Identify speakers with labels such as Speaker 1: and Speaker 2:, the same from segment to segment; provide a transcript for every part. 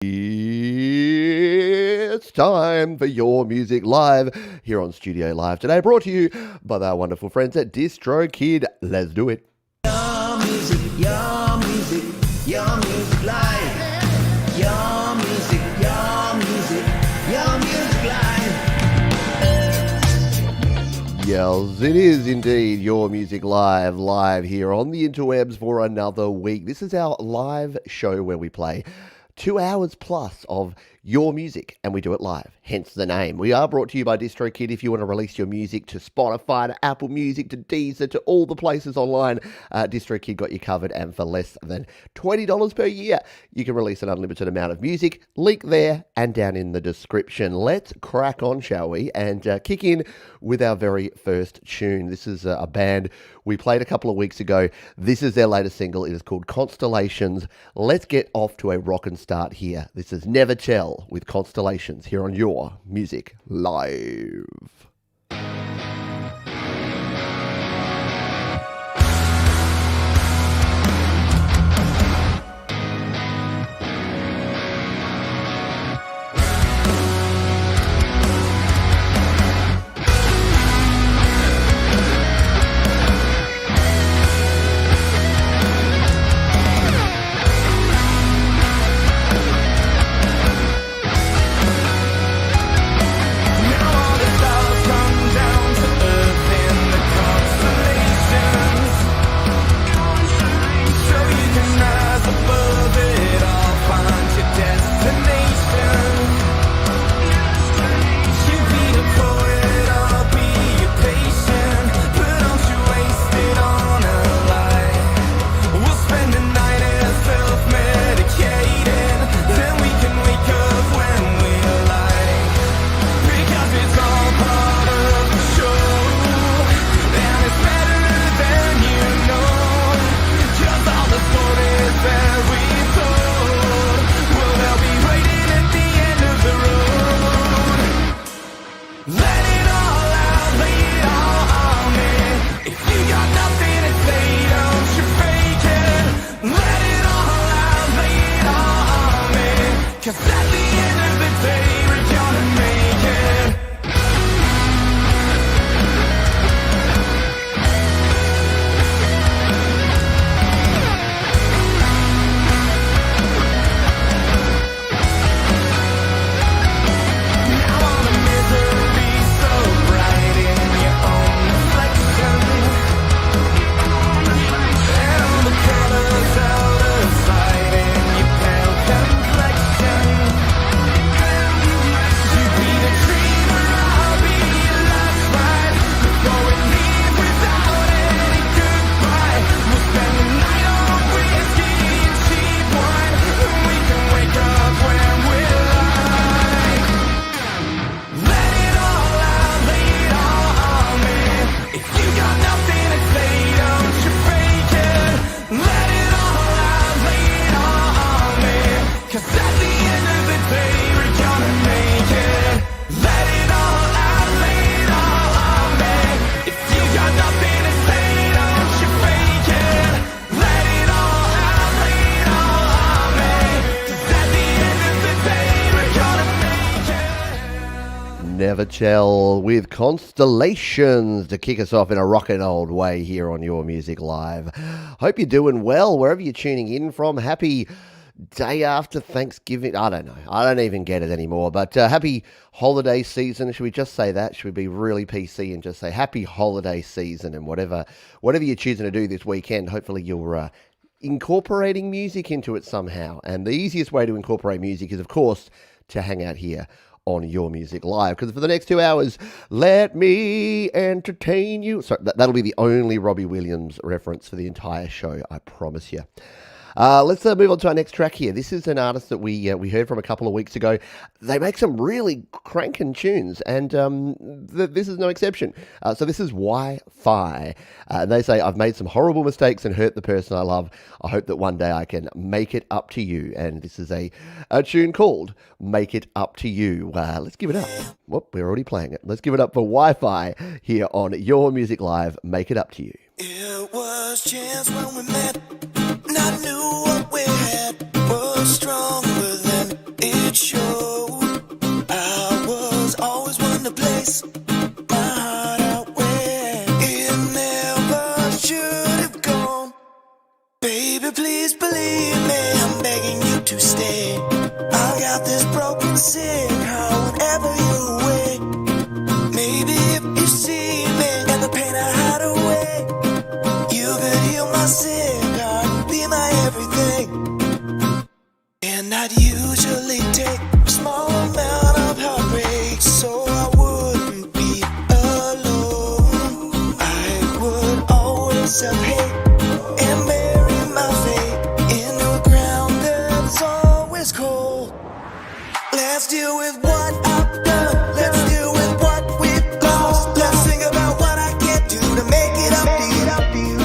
Speaker 1: It's time for Your Music Live here on Studio Live today, brought to you by our wonderful friends at DistroKid. Let's do it.
Speaker 2: Your music, your music, your music live. Your music, your music, your music live.
Speaker 1: Yes, it is indeed Your Music live here on the interwebs for another week. This is our live show where we play 2 hours plus of your music, and we do it live, hence the name. We are brought to you by DistroKid. If you want to release your music to Spotify, to Apple Music, to Deezer, to all the places online, DistroKid got you covered, and for less than $20 per year, you can release an unlimited amount of music. Link there and down in the description. Let's crack on, shall we, and kick in with our very first tune. This is a band we played a couple of weeks ago. This is their latest single. It is called Constellations. Let's get off to a rockin' start here. This is Neverchell with Constellations here on Your Music Live. Neverchell with Constellations to kick us off in a rockin' old way here on Your Music Live. Hope you're doing well wherever you're tuning in from. Happy day after Thanksgiving. I don't know. I don't even get it anymore. But happy holiday season. Should we just say that? Should we be really PC and just say happy holiday season, and whatever you're choosing to do this weekend, hopefully you're incorporating music into it somehow. And the easiest way to incorporate music is, of course, to hang out here on Your Music Live, because for the next 2 hours, let me entertain you. Sorry, that'll be the only Robbie Williams reference for the entire show, I promise you. Let's move on to our next track here. This is an artist that we heard from a couple of weeks ago. They make some really cranking tunes, and this is no exception. So this is Wi-Fi. They say, I've made some horrible mistakes and hurt the person I love. I hope that one day I can make it up to you. And this is a tune called Make It Up to You. Let's give it up. Whoop, we're already playing it. Let's give it up for Wi-Fi here on Your Music Live. Make It Up to You.
Speaker 2: It was chance when we met, and I knew what we had was stronger than
Speaker 3: I got this broken sick heart whenever you're away. Maybe if you see me and the pain I hide away, you could heal my sick heart and be my everything. And I'd usually take a small amount of heartbreak so I wouldn't be alone. I would always have hate and bury my fate into a ground that's always cold. Let's deal with what I've done. Let's deal with what we've lost. Let's think about what I can't do to make it up to you.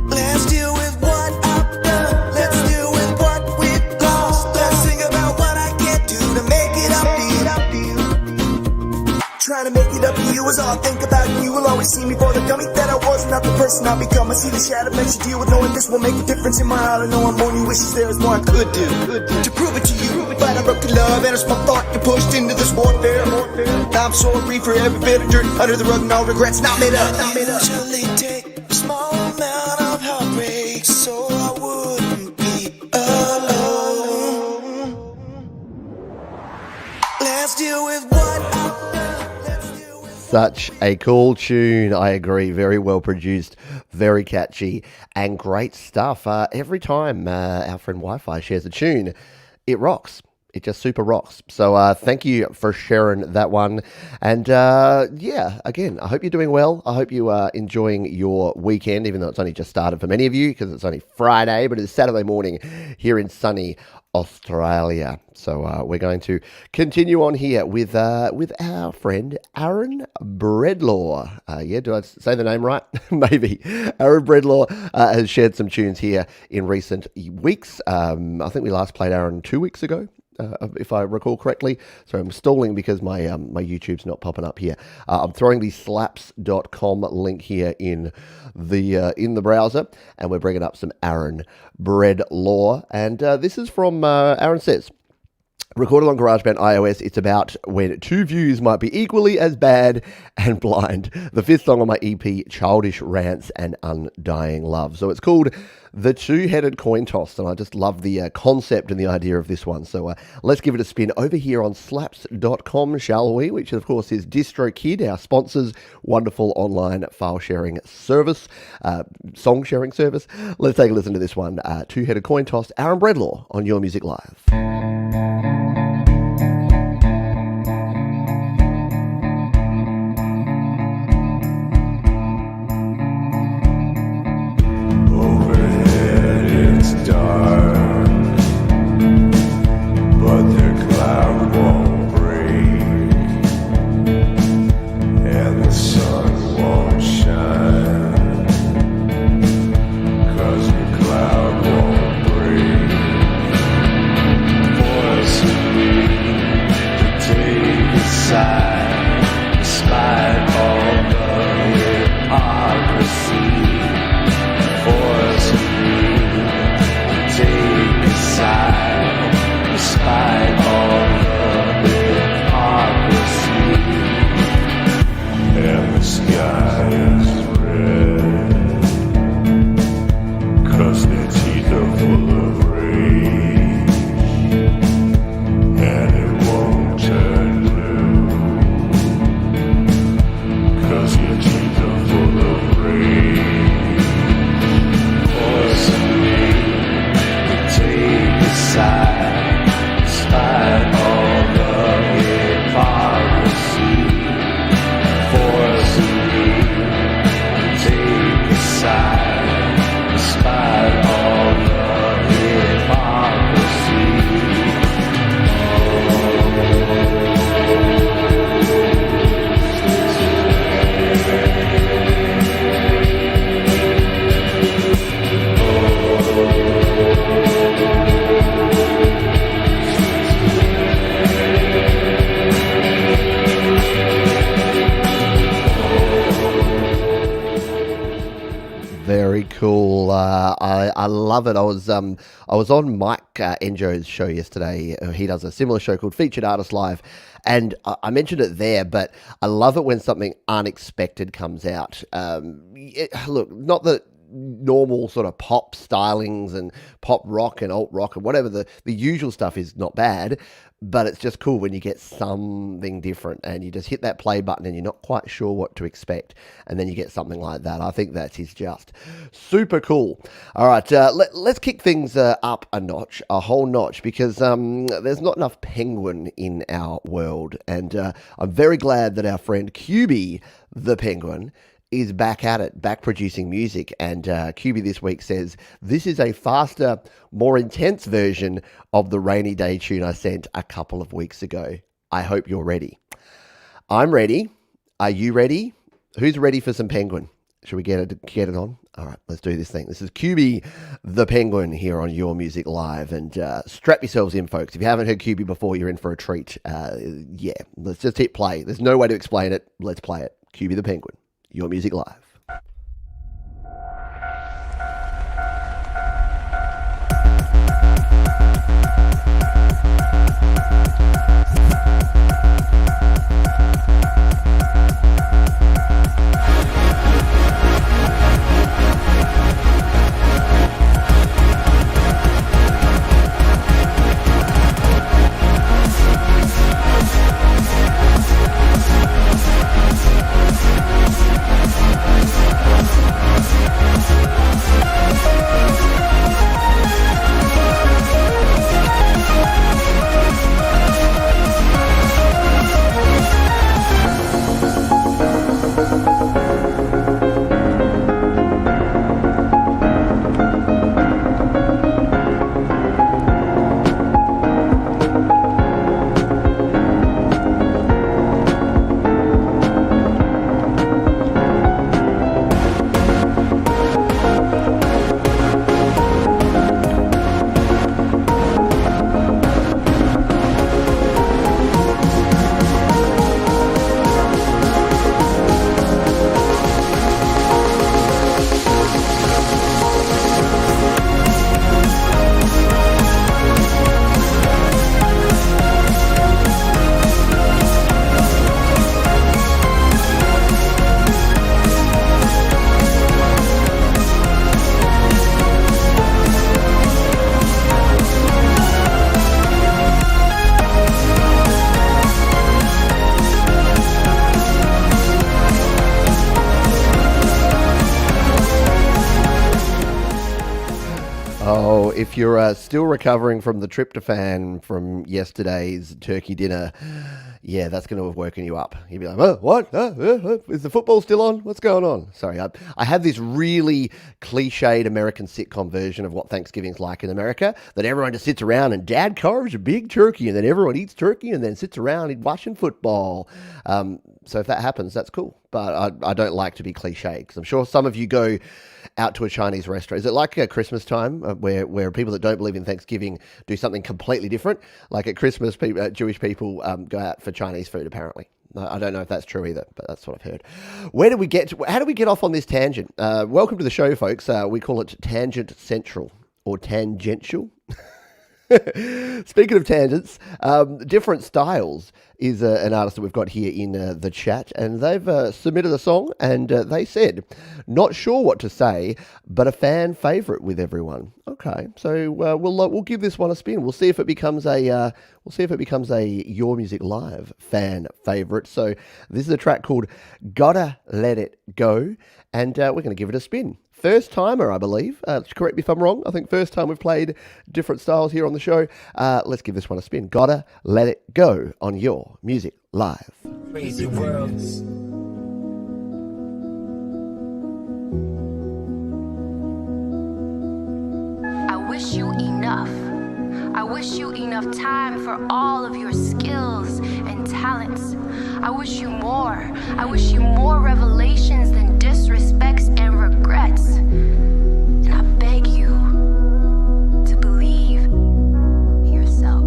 Speaker 3: Let's deal with what I've done. Let's deal with what we've lost. Let's think about what I can't do to make it up to you. Trying to make it up to you is all I think about. You will always see me for the dummy that I was, not the person I've become. I see the shadow makes you deal with knowing this will make a difference in my heart. I know I'm only wishes there is more I could do to prove it to you. But I broke the love and it's my thought you pushed into this warfare. I'm sorry for every bit of dirt under the rug and all regrets not made up. I usually take a small amount of heartbreak so I wouldn't be alone. Let's deal with what I've done. Let's deal with
Speaker 1: Such a cool tune, I agree. Very well produced, very catchy, and great stuff. Every time our friend Wi-Fi shares a tune, it rocks. It just super rocks. So thank you for sharing that one. And yeah, again, I hope you're doing well. I hope you are enjoying your weekend, even though it's only just started for many of you because it's only Friday, but it's Saturday morning here in sunny Australia. So we're going to continue on here with our friend Aaron Bredlaw. Yeah, do I say the name right? Maybe. Aaron Bredlaw has shared some tunes here in recent weeks. I think we last played Aaron 2 weeks ago. If I recall correctly. So I'm stalling because my YouTube's not popping up here. I'm throwing the slaps.com link here in the browser, and we're bringing up some Aaron Bredlaw. And this is from Aaron Says, recorded on GarageBand iOS, it's about when two views might be equally as bad and blind. The fifth song on my EP, Childish Rants and Undying Love. So it's called The Two-Headed Coin Toss, and I just love the concept and the idea of this one. So let's give it a spin over here on slaps.com, shall we? Which, of course, is DistroKid, our sponsors, wonderful online file sharing service, song sharing service. Let's take a listen to this one. Two-Headed Coin Toss, Aaron Bredlaw on Your Music Live.
Speaker 4: Dark, but their cloud won't break, and the sun won't shine, 'cause the cloud won't break. Forcing me to take a side, despite all the hypocrisy. Forcing me take a side, despite all the hypocrisy. And the sky is red, 'cause their teeth are full of rage, and it won't turn blue, 'cause your teeth are full of rage. Forcing me take a side, despite all the hypocrisy. Forcing me to take a side, despite all the hypocrisy.
Speaker 1: Very cool. I love it. I was on Mike Enjo's show yesterday. He does a similar show called Featured Artist Live, and I mentioned it there. But I love it when something unexpected comes out. Look, not that normal sort of pop stylings and pop rock and alt rock and whatever, the usual stuff is not bad, but it's just cool when you get something different and you just hit that play button and you're not quite sure what to expect, and then you get something like that. I think that is just super cool. All right, let's kick things up a notch, a whole notch, because there's not enough penguin in our world, and I'm very glad that our friend QB the Penguin is back at it, back producing music. And QB this week says, this is a faster, more intense version of the rainy day tune I sent a couple of weeks ago. I hope you're ready. I'm ready. Are you ready? Who's ready for some Penguin? Should we get it on? All right, let's do this thing. This is QB the Penguin here on Your Music Live. And strap yourselves in, folks. If you haven't heard QB before, you're in for a treat. Yeah, let's just hit play. There's no way to explain it. Let's play it. QB the Penguin, Your Music Live. Oh, if you're still recovering from the tryptophan from yesterday's turkey dinner, yeah, that's going to have woken you up. You'd be like, oh, what? Is the football still on? What's going on? Sorry, I have this really cliched American sitcom version of what Thanksgiving's like in America, that everyone just sits around and dad carves a big turkey and then everyone eats turkey and then sits around watching football. So if that happens, that's cool. But I don't like to be cliche, because I'm sure some of you go out to a Chinese restaurant. Is it like a Christmas time where people that don't believe in Thanksgiving do something completely different? Like at Christmas, Jewish people go out for Chinese food, apparently. I don't know if that's true either, but that's what I've heard. How do we get off on this tangent? Welcome to the show, folks. We call it Tangent Central, or Tangential. Speaking of tangents, Different Styles is an artist that we've got here in the chat, and they've submitted a song, and they said, not sure what to say, but a fan favourite with everyone. Okay, so we'll give this one a spin. We'll see if it becomes a Your Music Live fan favourite. So this is a track called Gotta Let It Go, and we're going to give it a spin. First timer, I believe. Correct me if I'm wrong. I think first time we've played Different Styles here on the show. Let's give this one a spin. Gotta Let It Go on Your Music Live.
Speaker 5: Crazy world.
Speaker 6: I wish you enough. I wish you enough time for all of your skills and talents. I wish you more. I wish you more revelations than disrespects and regrets. And I beg you to believe in yourself.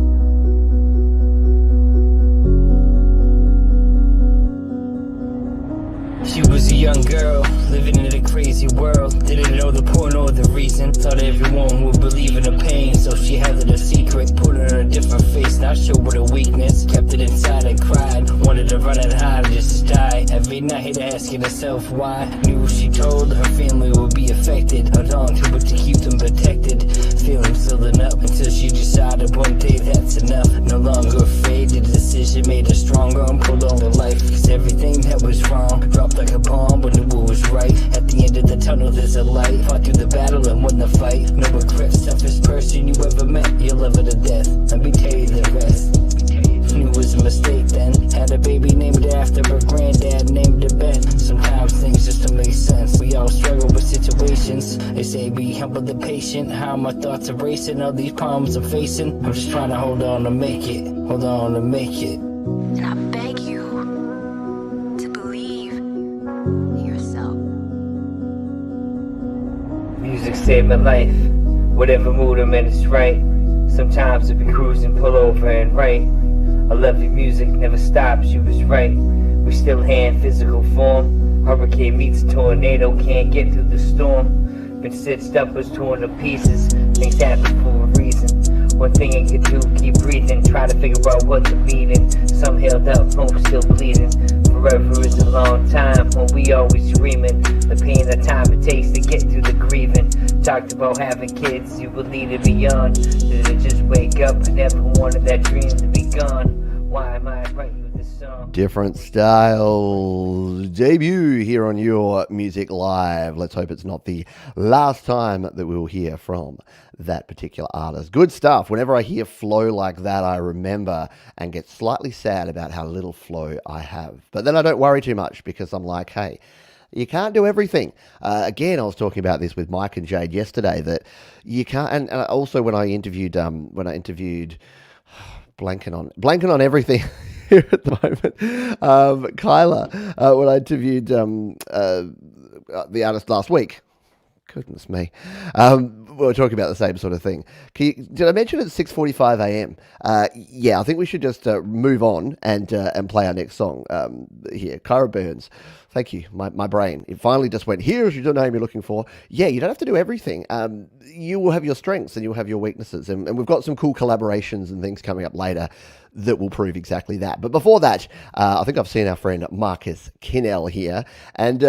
Speaker 5: She was a young girl, living in a crazy world. Didn't know know the point or the reason. Thought everyone would believe in her pain, so she held it a secret. Put it on a different face, not show with a weakness. Kept it inside and cried. Wanted to run and hide and just die. Every night asking herself why. Knew she told her family would be affected. Held on to it to keep them protected. Feelings filling up until she decided one day that's enough. No longer afraid, the decision made her stronger and prolonged her life. Cause everything that was wrong dropped like a bomb, but knew it was right. At the end of the tunnel there's a light. Fought through the battle and won the fight. No regrets, toughest person you ever met. You'll love her to death, let me tell you the rest. Knew it was a mistake then. Had a baby named after her granddad named her Ben. Sometimes things just don't make sense. We all struggle with situations. They say be humble the patient. How my thoughts are racing, all these problems I'm facing. I'm just trying to hold on to make it. Hold on to make it.
Speaker 6: And I beg you to believe in yourself.
Speaker 5: Music saved my life. Whatever mood I'm in, it's right. Sometimes I be cruising, pull over and write. I love your music, never stops, you was right. We still here in physical form. Hurricane meets tornado, can't get through the storm. Been stitched up, was torn to pieces. Things happen for a reason. One thing I can do, keep breathing. Try to figure out what the meaning. Some held up, hope still bleeding. Forever is a long time when we always dreaming. The pain, the time it takes to get through the grieving. Talked about having kids, you will lead it beyond. Did it just wake up? I never wanted that dream to be gone. Why am I writing you this song?
Speaker 1: Different styles debut here on Your Music Live. Let's hope it's not the last time that we'll hear from that particular artist. Good stuff. Whenever I hear flow like that, I remember and get slightly sad about how little flow I have. But then I don't worry too much because I'm like, hey, you can't do everything. Again, I was talking about this with Mike and Jade yesterday, that you can't. And also when I interviewed, blanking on everything here at the moment. Kyla, when I interviewed the artist last week. Goodness me. We were talking about the same sort of thing. Did I mention it's 6:45 a.m.? Yeah, I think we should just move on and play our next song here. Kyra Burns. Thank you. My brain. It finally just went, here's your name you're looking for. Yeah, you don't have to do everything. You will have your strengths and you'll have your weaknesses. And we've got some cool collaborations and things coming up later that will prove exactly that. But before that, I think I've seen our friend Marcus Kinnell here. And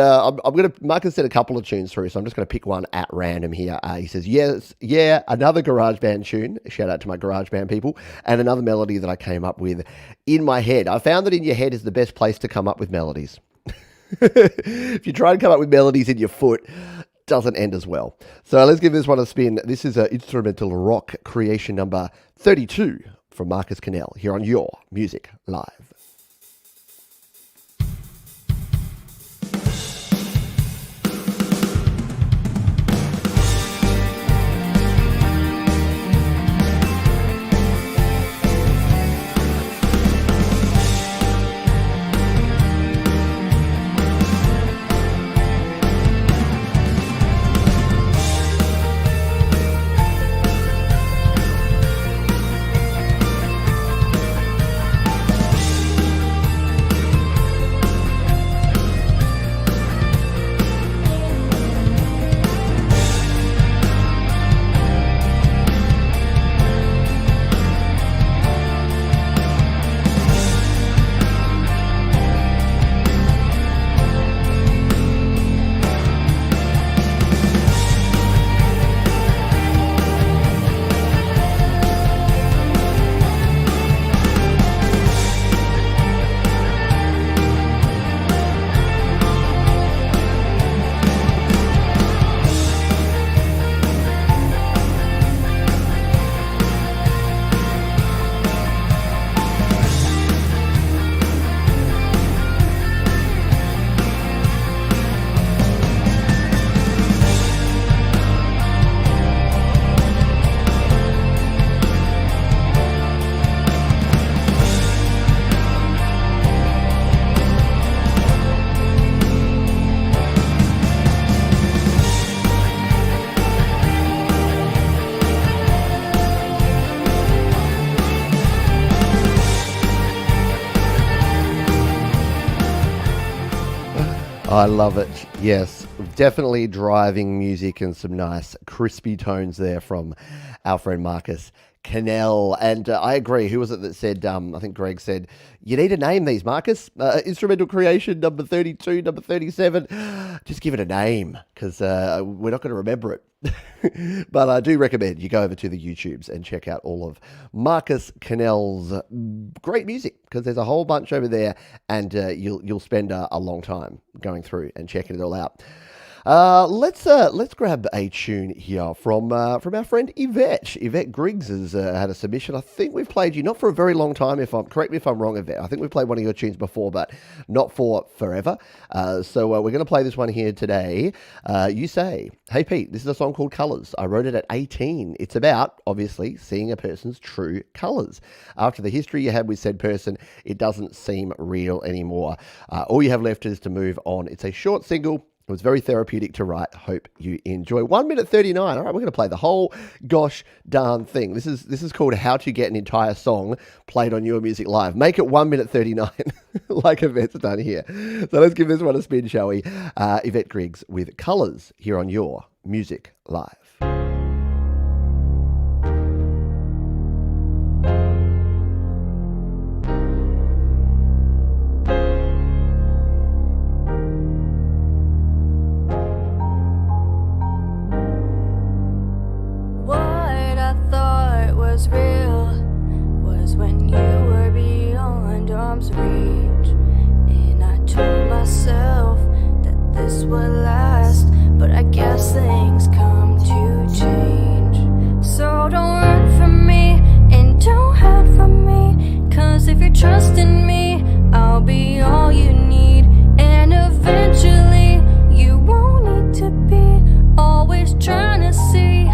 Speaker 1: Marcus said a couple of tunes through, so I'm just going to pick one at random here. He says, yes, yeah, another GarageBand tune. Shout out to my GarageBand people. And another melody that I came up with in my head. I found that in your head is the best place to come up with melodies. If you try and come up with melodies in your foot, doesn't end as well. So let's give this one a spin. This is an instrumental rock creation number 32 from Marcus Kinnell here on Your Music Live. I love it. Yes, definitely driving music and some nice crispy tones there from our friend Marcus Cannell. And I agree. Who was it that said, I think Greg said, you need to name these, Marcus. Instrumental creation, number 32, number 37. Just give it a name because we're not going to remember it. But I do recommend you go over to the YouTubes and check out all of Marcus Cannell's great music because there's a whole bunch over there and you'll spend a long time going through and checking it all out. Let's grab a tune here from our friend Yvette. Yvette Griggs has had a submission. I think we've played you not for a very long time. Correct me if I'm wrong, Yvette. I think we've played one of your tunes before, but not for forever. So we're going to play this one here today. You say, "Hey Pete, this is a song called Colours. I wrote it at 18. It's about obviously seeing a person's true colours. After the history you had with said person, it doesn't seem real anymore. All you have left is to move on. It's a short single." It was very therapeutic to write. Hope you enjoy. 1 minute 39. All right, we're going to play the whole gosh darn thing. This is called How to Get an Entire Song Played on Your Music Live. Make it 1 minute 39, like Yvette's done here. So let's give this one a spin, shall we? Yvette Griggs with Colours here on Your Music Live.
Speaker 7: Real was when you were beyond arm's reach, and I told myself that this would last, but I guess things come to change. So don't run from me and don't hide from me, 'cause if you're trusting me, I'll be all you need, and eventually you won't need to be always trying to see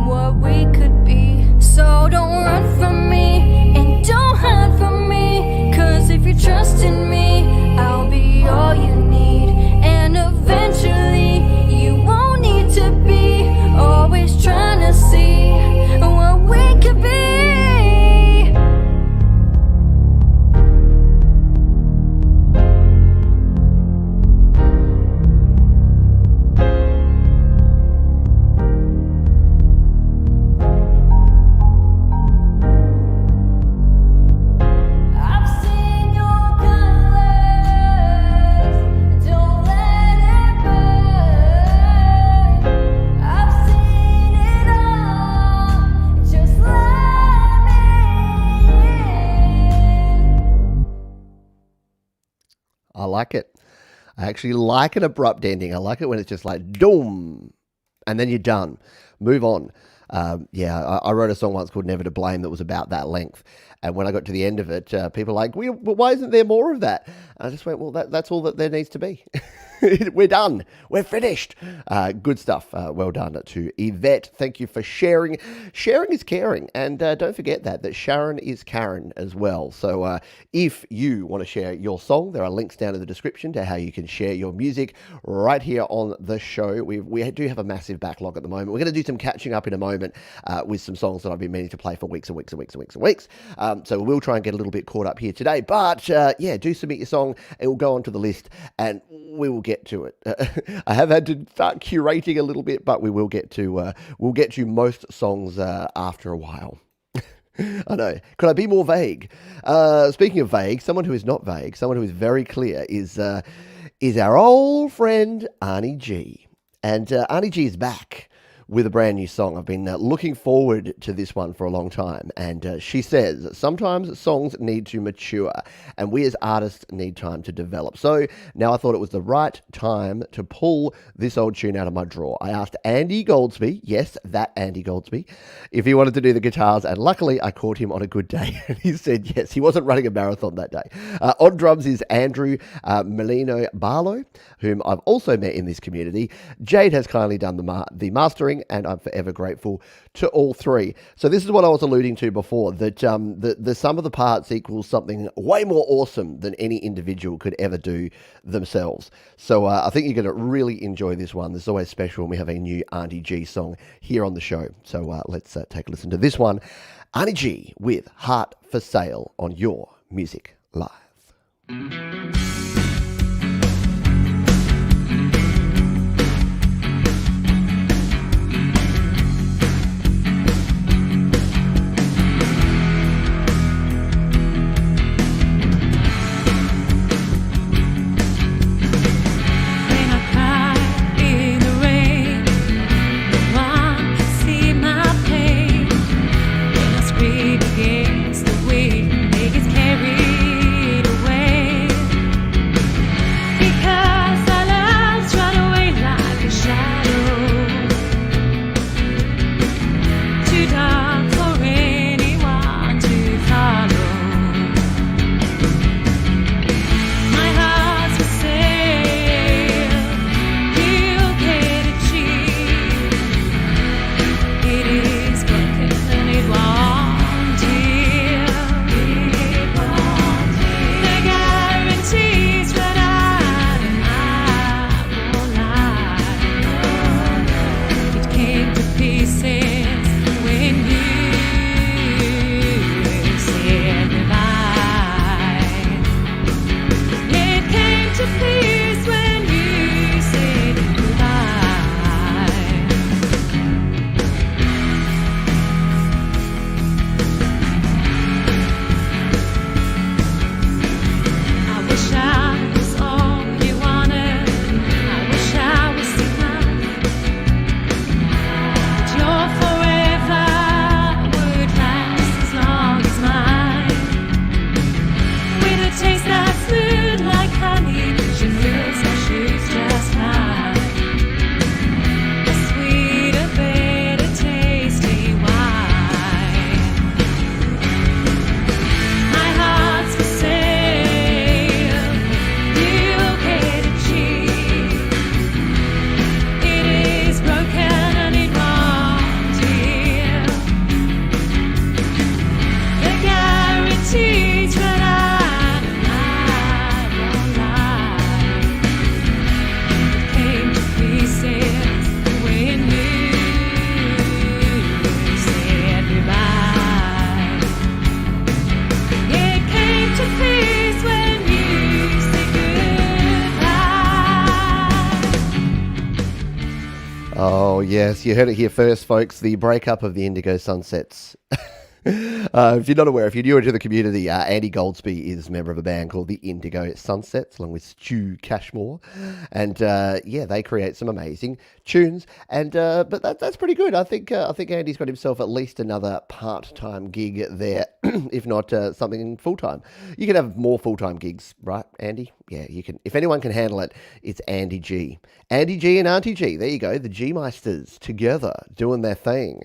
Speaker 7: what we could be. So don't run from me and don't hide from me, 'cause if you're trusting me, I'll be all you need, and eventually you won't need to be always trying to see what we could be.
Speaker 1: I like it. I actually like an abrupt ending. I like it when it's just like, doom, and then you're done. Move on. I wrote a song once called Never to Blame that was about that length. And when I got to the end of it, people were like, why isn't there more of that? And I just went, well, that's all that there needs to be. We're done. We're finished. Good stuff. Well done to Yvette. Thank you for sharing. Sharing is caring. And don't forget that Sharon is Karen as well. So if you want to share your song, there are links down in the description to how you can share your music right here on the show. We do have a massive backlog at the moment. We're going to do some catching up in a moment with some songs that I've been meaning to play for weeks and weeks and weeks and weeks and weeks. So we'll try and get a little bit caught up here today. But do submit your song. It will go onto the list and we will get to it. I have had to start curating a little bit, but we will get to most songs after a while. I know. Could I be more vague? Speaking of vague, someone who is not vague, someone who is very clear is our old friend Arnie G. And Arnie G is back with a brand new song. I've been looking forward to this one for a long time. And she says, sometimes songs need to mature and we as artists need time to develop. So now I thought it was the right time to pull this old tune out of my drawer. I asked Andy Goldsby, yes, that Andy Goldsby, if he wanted to do the guitars. And luckily I caught him on a good day. And he said, yes, he wasn't running a marathon that day. On drums is Andrew Melino Barlow, whom I've also met in this community. Jade has kindly done the mastering, and I'm forever grateful to all three. So this is what I was alluding to before, that the sum of the parts equals something way more awesome than any individual could ever do themselves. So I think you're going to really enjoy this one. This is always special when we have a new Auntie G song here on the show. So let's take a listen to this one. Auntie G with Heart for Sale on Your Music Live. Oh, yes, you heard it here first, folks. The breakup of the Indigo Sunsets. If you're not aware, if you're newer to the community, Andy Goldsby is a member of a band called the Indigo Sunsets, along with Stu Cashmore, and they create some amazing tunes. And but that's pretty good. I think Andy's got himself at least another part-time gig there, if not something full-time. You can have more full-time gigs, right, Andy? Yeah, you can. If anyone can handle it, it's Andy G. Andy G and Auntie G. There you go, the G-Meisters together doing their thing.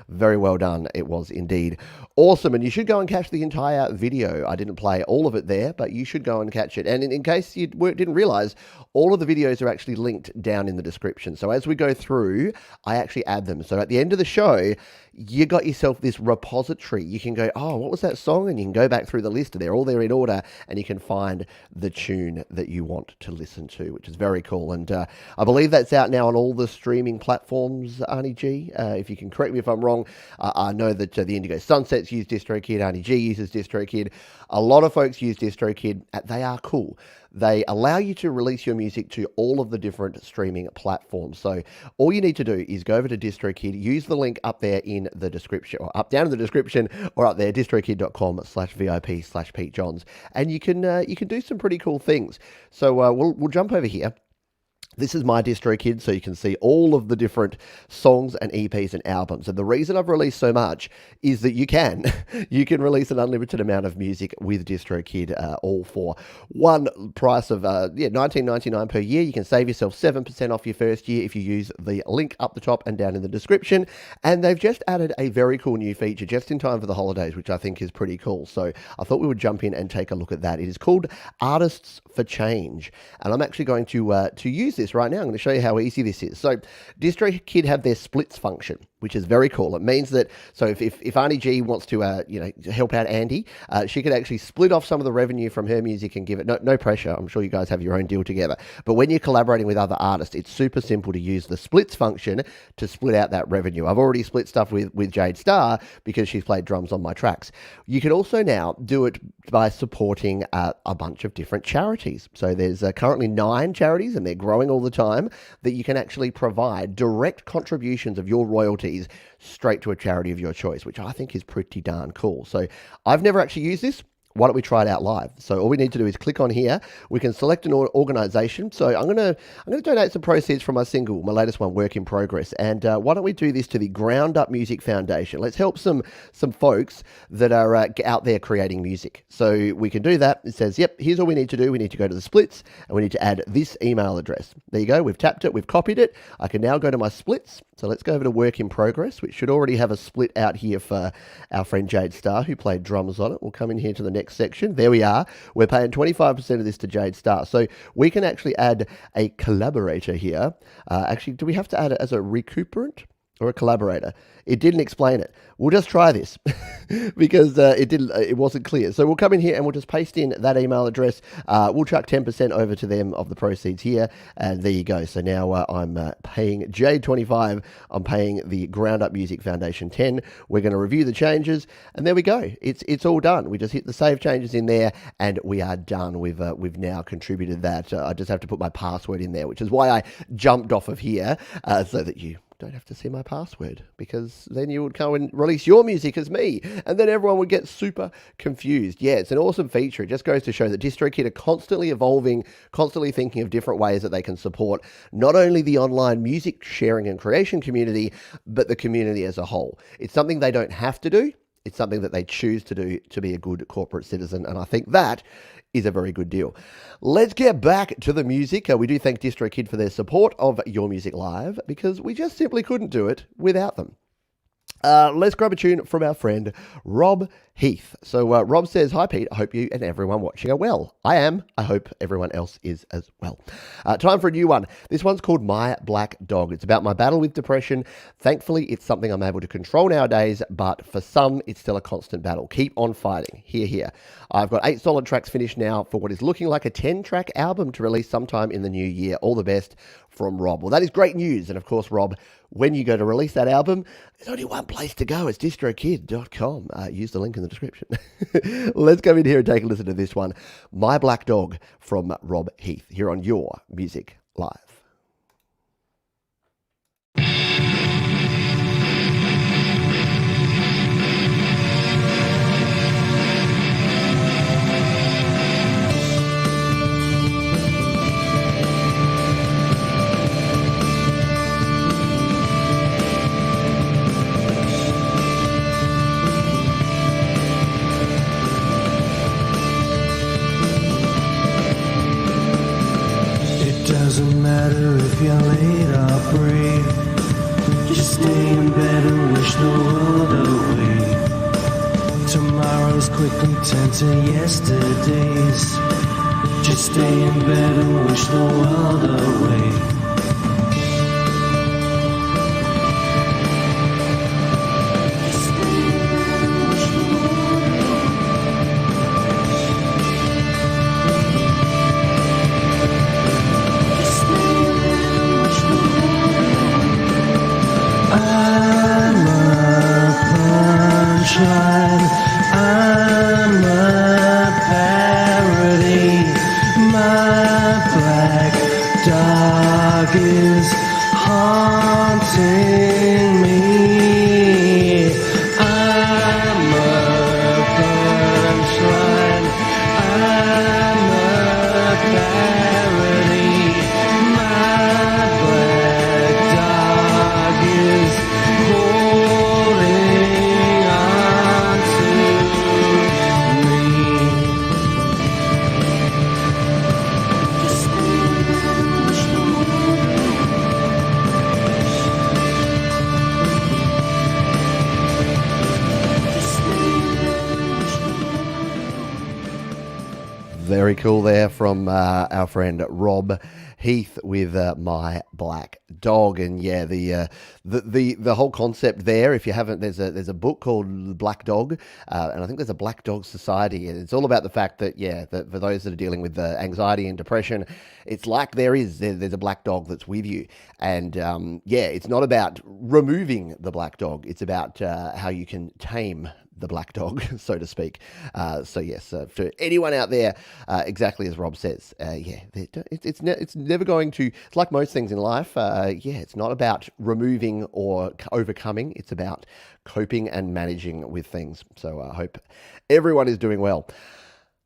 Speaker 1: Very well done. It was indeed awesome. And you should go and catch the entire video. I didn't play all of it there, but you should go and catch it. And in case you didn't realize, all of the videos are actually linked down in the description. So as we go through, I actually add them. So at the end of the show, you got yourself this repository. You can go, oh, what was that song? And you can go back through the list. They're all there in order, and you can find the tune that you want to listen to, which is very cool. And I believe that's out now on all the streaming platforms, Arnie G. If you can correct me if I'm wrong. I know that the Indigo Sunsets use DistroKid, Arnie G uses DistroKid. A lot of folks use DistroKid. They are cool. They allow you to release your music to all of the different streaming platforms. So all you need to do is go over to DistroKid, use the link up there in the description, or up down in the description, or up there, distrokid.com/VIP/Pete Johns, and you can do some pretty cool things. So we'll jump over here. This is my DistroKid, so you can see all of the different songs and EPs and albums. And the reason I've released so much is that you can release an unlimited amount of music with DistroKid, all for one price of $19.99 per year. You can save yourself 7% off your first year if you use the link up the top and down in the description. And they've just added a very cool new feature just in time for the holidays, which I think is pretty cool. So I thought we would jump in and take a look at that. It is called Artists for Change, and I'm actually going to use this right now. I'm going to show you how easy this is. So DistroKid have their splits function, which is very cool. It means that, so if Arnie G wants to help out Andy, she could actually split off some of the revenue from her music and give it, no pressure. I'm sure you guys have your own deal together. But when you're collaborating with other artists, it's super simple to use the splits function to split out that revenue. I've already split stuff with Jade Starr because she's played drums on my tracks. You can also now do it by supporting a bunch of different charities. So there's currently 9 charities, and they're growing all the time, that you can actually provide direct contributions of your royalties straight to a charity of your choice, which I think is pretty darn cool. So I've never actually used this. Why don't we try it out live? So all we need to do is click on here. We can select an organization. So I'm going to donate some proceeds from my single, my latest one, Work in Progress. And why don't we do this to the Ground Up Music Foundation? Let's help some folks that are out there creating music. So we can do that. It says, yep, here's all we need to do. We need to go to the splits, and we need to add this email address. There you go. We've tapped it. We've copied it. I can now go to my splits. So let's go over to Work in Progress, which should already have a split out here for our friend Jade Starr, who played drums on it. We'll come in here to the next section. There we are. We're paying 25% of this to Jade Starr. So we can actually add a collaborator here. Actually, do we have to add it as a recuperant or a collaborator? It didn't explain it. We'll just try this because it wasn't clear. So we'll come in here and we'll just paste in that email address. We'll chuck 10% over to them of the proceeds here, and there you go. So now I'm paying Jade 25. I'm paying the Ground Up Music Foundation 10. We're going to review the changes, and there we go. It's all done. We just hit the save changes in there, and we are done. We've now contributed that. I just have to put my password in there, which is why I jumped off of here so that you don't have to see my password, because then you would come and release your music as me, and then everyone would get super confused. Yeah, it's an awesome feature. It just goes to show that DistroKid are constantly evolving, constantly thinking of different ways that they can support not only the online music sharing and creation community, but the community as a whole. It's something they don't have to do. It's something that they choose to do to be a good corporate citizen, and I think that is a very good deal. Let's get back to the music. We do thank DistroKid for their support of Your Music Live, because we just simply couldn't do it without them. Let's grab a tune from our friend Rob Heath. So Rob says, "Hi Pete, I hope you and everyone watching are well. I am. I hope everyone else is as well." Time for a new one. This one's called My Black Dog. It's about my battle with depression. Thankfully, it's something I'm able to control nowadays, but for some, it's still a constant battle. Keep on fighting. Hear, hear. I've got 8 solid tracks finished now for what is looking like a 10-track album to release sometime in the new year. All the best, from Rob. Well, that is great news. And of course, Rob, when you go to release that album, there's only one place to go. It's distrokid.com. Use the link in the description. Let's go in here and take a listen to this one. My Black Dog from Rob Heath here on Your Music Live.
Speaker 2: doesn't matter if you're late or brave. Just stay in bed and wish the world away. Tomorrow's quickly turned to yesterdays. Just stay in bed and wish the world away. I'm a parody. My black dog is haunting me. I'm a punchline. I'm a parody. My black dog is holding on to me.
Speaker 1: Very cool there from our friend Rob Heath with My Black Dog. And yeah, the whole concept there, if you haven't, there's a book called The Black Dog, and I think there's a Black Dog Society, and it's all about the fact that, yeah, that for those that are dealing with anxiety and depression, it's like there's a black dog that's with you. And yeah, it's not about removing the black dog, it's about how you can tame the black dog, so to speak. So yes, for anyone out there, exactly as Rob says, yeah, it's never going to. It's like most things in life. Yeah, it's not about removing or overcoming. It's about coping and managing with things. So I hope everyone is doing well.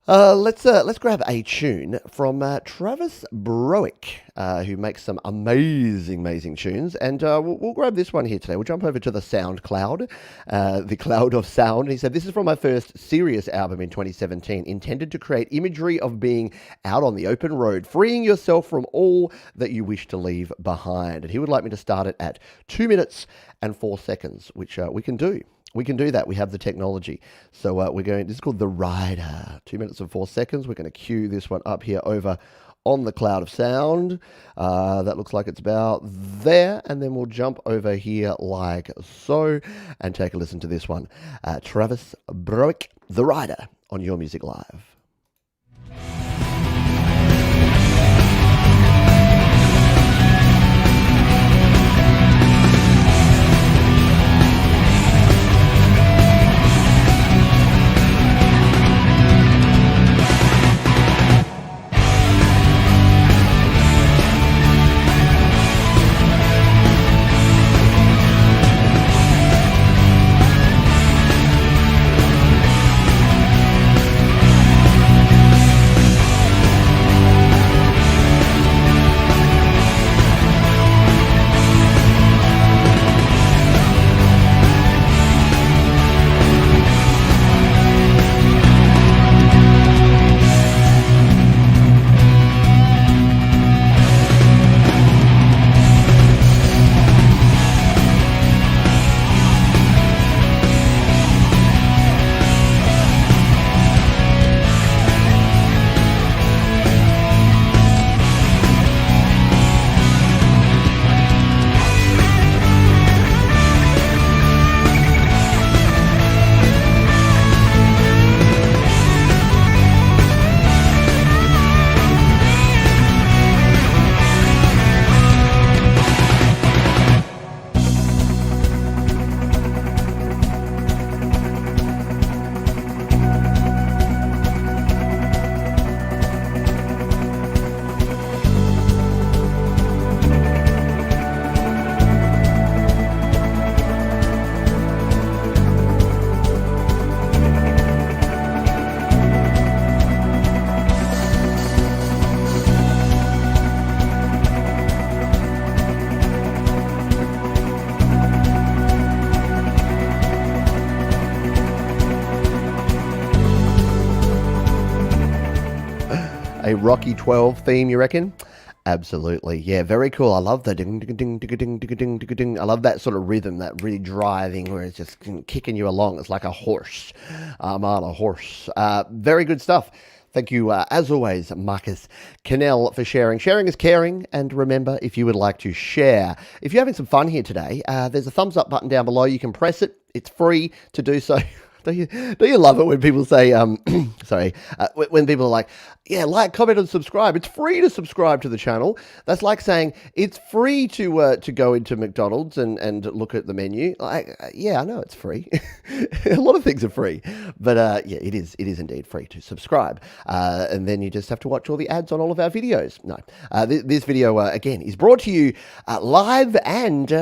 Speaker 1: Let's grab a tune from Travis Brodie, who makes some amazing tunes, and we'll grab this one here today. We'll jump over to the SoundCloud, the cloud of sound. He said, "This is from my first serious album in 2017, intended to create imagery of being out on the open road, freeing yourself from all that you wish to leave behind." And he would like me to start it at 2 minutes and 4 seconds, which we can do. We can do that. We have the technology. So this is called The Rider. 2 minutes and 4 seconds. We're going to cue this one up here over on the cloud of sound. That looks like it's about there. And then we'll jump over here like so and take a listen to this one. Travis Brodie, The Rider, on Your Music Live. A Rocky 12 theme, you reckon? Absolutely. Yeah, very cool. I love the ding, ding, ding, ding, ding, ding, ding, ding, ding. I love that sort of rhythm, that really driving where it's just kicking you along. It's like a horse. I'm on a horse. Very good stuff. Thank you, as always, Marcus Cannell, for sharing. Sharing is caring. And remember, if you would like to share, if you're having some fun here today, there's a thumbs up button down below. You can press it. It's free to do so. Don't you love it when people say, when people are like, yeah, like, comment, and subscribe. It's free to subscribe to the channel. That's like saying it's free to go into McDonald's and look at the menu. Yeah, I know it's free. A lot of things are free, but yeah, it is indeed free to subscribe. And then you just have to watch all the ads on all of our videos. No, this video again is brought to you live and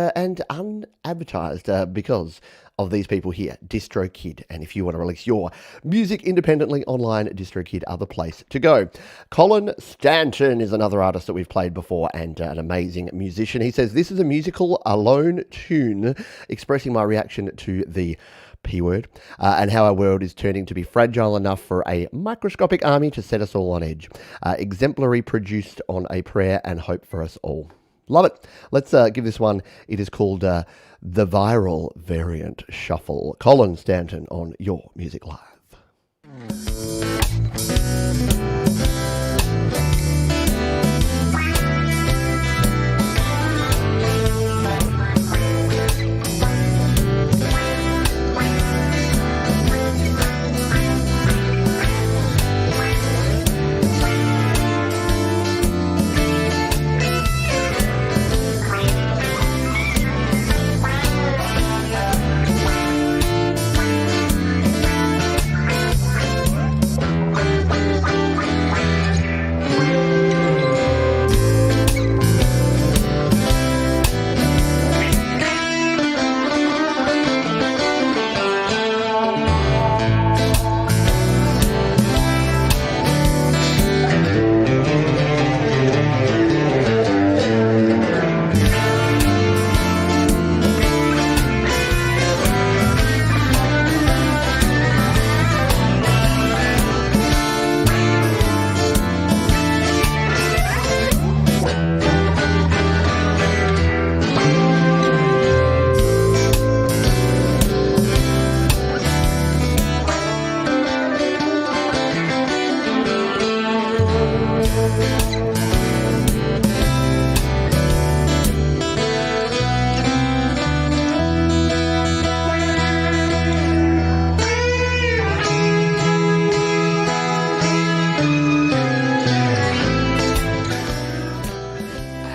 Speaker 1: unadvertised because of these people here, DistroKid. And if you want to release your music independently online, DistroKid are the place to go. Colin Stanton is another artist that we've played before and an amazing musician. He says, this is a musical alone tune expressing my reaction to the P word and how our world is turning to be fragile enough for a microscopic army to set us all on edge. Exemplary, produced on a prayer and hope for us all. Love it. Let's give this one. It is called The Viral Variant Shuffle. Colin Stanton on Your Music Live.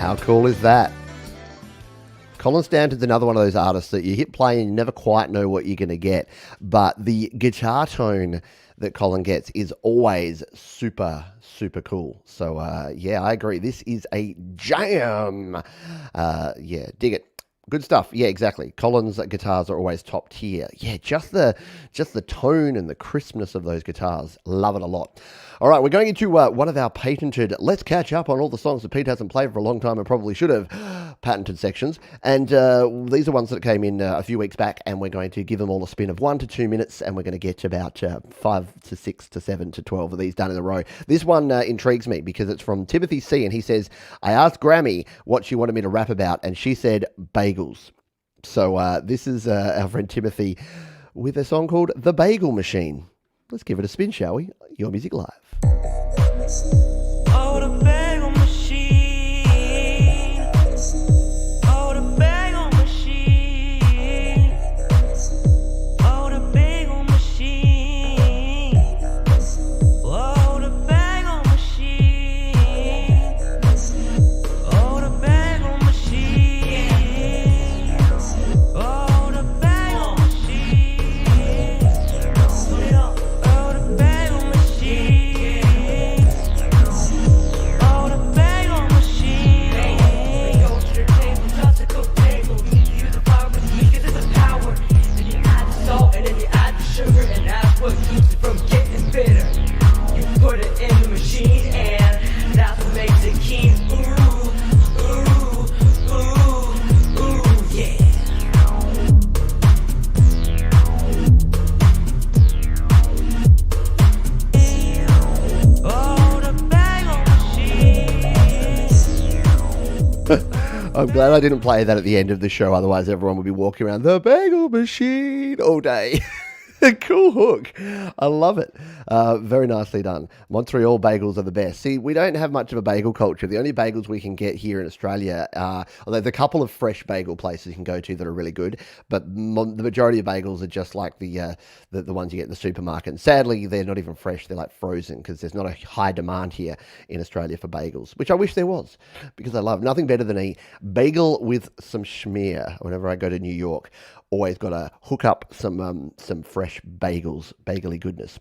Speaker 1: How cool is that? Colin Stanton's another one of those artists that you hit play and you never quite know what you're going to get. But the guitar tone that Colin gets is always super, super cool. So, yeah, I agree. This is a jam. Yeah, dig it. Good stuff. Yeah, exactly. Colin's guitars are always top tier. Yeah, just the tone and the crispness of those guitars. Love it a lot. All right, we're going into one of our patented, let's catch up on all the songs that Pete hasn't played for a long time and probably should have, patented sections. And these are ones that came in a few weeks back, and we're going to give them all a spin of 1 to 2 minutes, and we're going to get about 5 to 6 to 7 to 12 of these done in a row. This one intrigues me because it's from Timothy C, and he says, I asked Grammy what she wanted me to rap about, and she said bagels. So this is our friend Timothy with a song called The Bagel Machine. Let's give it a spin, shall we? Your Music Live.
Speaker 2: Oh, the bagel machine. Oh, the bagel machine. Oh, the bagel machine. Oh, the bagel machine. Oh, the bagel machine. Oh, the bagel machine. Oh, the bagel machine.
Speaker 1: I'm glad I didn't play that at the end of the show, otherwise everyone would be walking around the Bagel Machine all day. Cool hook. I love it. Very nicely done. Montreal bagels are the best. See, we don't have much of a bagel culture. The only bagels we can get here in Australia are, although there's a couple of fresh bagel places you can go to that are really good, but the majority of bagels are just like the ones you get in the supermarket. And sadly, they're not even fresh. They're like frozen because there's not a high demand here in Australia for bagels, which I wish there was because I love nothing better than a bagel with some schmear whenever I go to New York. Always got to hook up some fresh bagels, bagely goodness.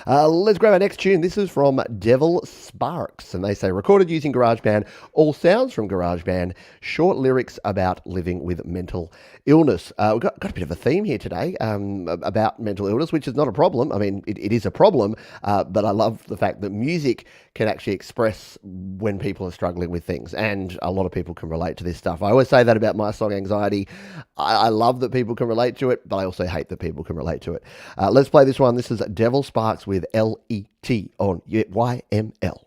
Speaker 1: Let's grab our next tune. This is from Devil Sparks, and they say, recorded using GarageBand, all sounds from GarageBand, short lyrics about living with mental illness. We've got a bit of a theme here today about mental illness, which is not a problem. I mean, it is a problem, but I love the fact that music can actually express when people are struggling with things, and a lot of people can relate to this stuff. I always say that about my song Anxiety. I love that people can relate to it, but I also hate that people can relate to it. Let's play this one. This is Devil Sparks with L-E-T on YML.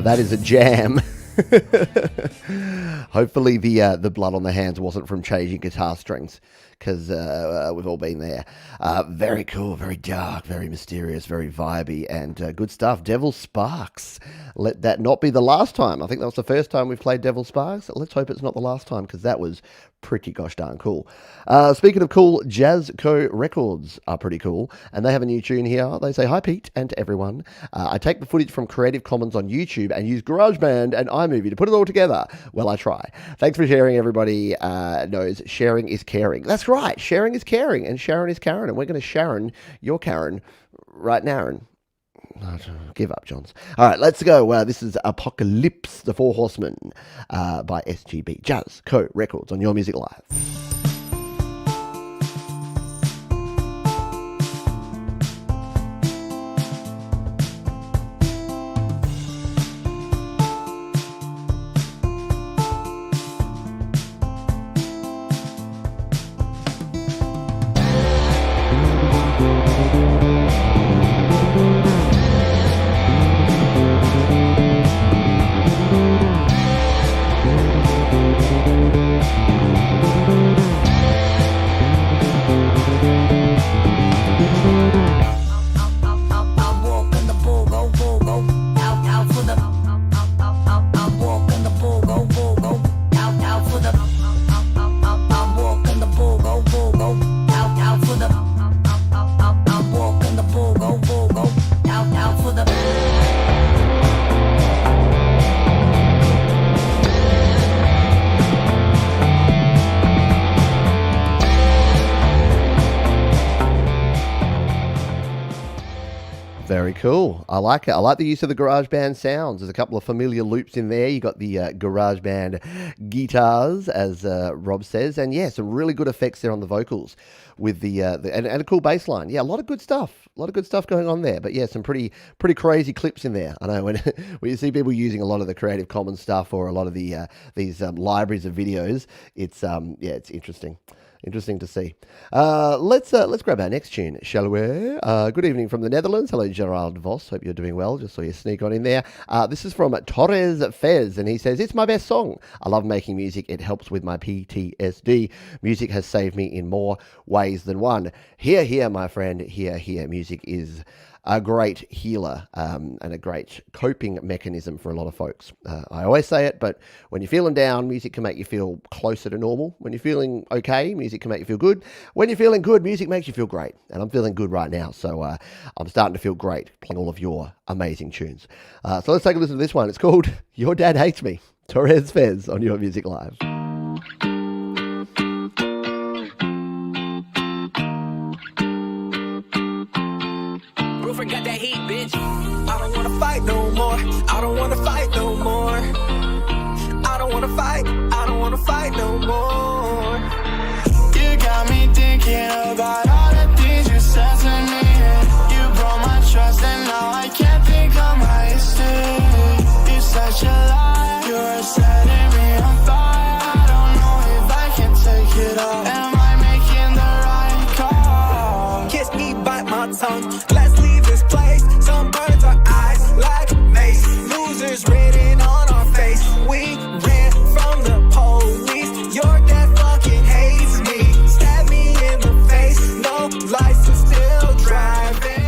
Speaker 1: That is a jam. Hopefully the blood on the hands wasn't from changing guitar strings, because we've all been there. Very cool, very dark, very mysterious, very vibey, and good stuff. Devil Sparks. Let that not be the last time. I think that was the first time we've played Devil Sparks. Let's hope it's not the last time, because that was pretty gosh darn cool. Speaking of cool, Jazzco Records are pretty cool, and they have a new tune here. They say, hi Pete and to everyone. I take the footage from Creative Commons on YouTube and use GarageBand and iMovie to put it all together. Well, I try. Thanks for sharing, everybody. Knows sharing is caring. That's right. Sharing is caring, and Sharon is Karen, and we're going to Sharon your Karen right now. Give up, Johns. All right, let's go. This is Apocalypse, the Four Horsemen by SGB. Jazzco Records on Your Music Live.
Speaker 3: I'm walking
Speaker 1: Very cool. I like it. I like the use of the GarageBand sounds. There's a couple of familiar loops in there. You got the GarageBand guitars, as Rob says, and yeah, some really good effects there on the vocals with and a cool bass line. Yeah, a lot of good stuff. A lot of good stuff going on there. But yeah, some pretty crazy clips in there. I know when you see people using a lot of the Creative Commons stuff or a lot of the these libraries of videos, it's it's interesting. Interesting to see. Let's grab our next tune, shall we? Good evening from the Netherlands. Hello, Gerald Vos. Hope you're doing well. Just saw you sneak on in there. This is from Torres Fez, and he says, it's my best song. I love making music. It helps with my PTSD. Music has saved me in more ways than one. Hear, my friend. Hear. Music is a great healer and a great coping mechanism for a lot of folks. I always say it, but when you're feeling down, music can make you feel closer to normal. When you're feeling okay, music can make you feel good. When you're feeling good, music makes you feel great. And I'm feeling good right now, so I'm starting to feel great playing all of your amazing tunes. So let's take a listen to this one. It's called Your Dad Hates Me. Torres Fez on Your Music Live.
Speaker 3: Got that heat, bitch. I don't wanna fight no more. I don't wanna fight no more. I don't wanna fight. I don't wanna fight no more. You got me thinking about all the things you said to me. You broke my trust and now I can't think of my history. You're such a lie. You're setting me on fire. I don't know if I can take it all. Am I making the right call? Kiss me, bite my tongue. Let's leave this place. Some burns our eyes like mace. Losers written on our face. We ran from the police. Your dad fucking hates me. Stab me in the face. No license, still driving.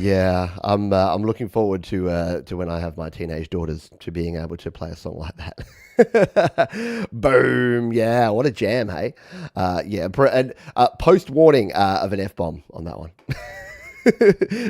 Speaker 1: Yeah, I'm looking forward to when I have my teenage daughters to being able to play a song like that. Boom! Yeah, what a jam, hey? And post warning of an F-bomb on that one.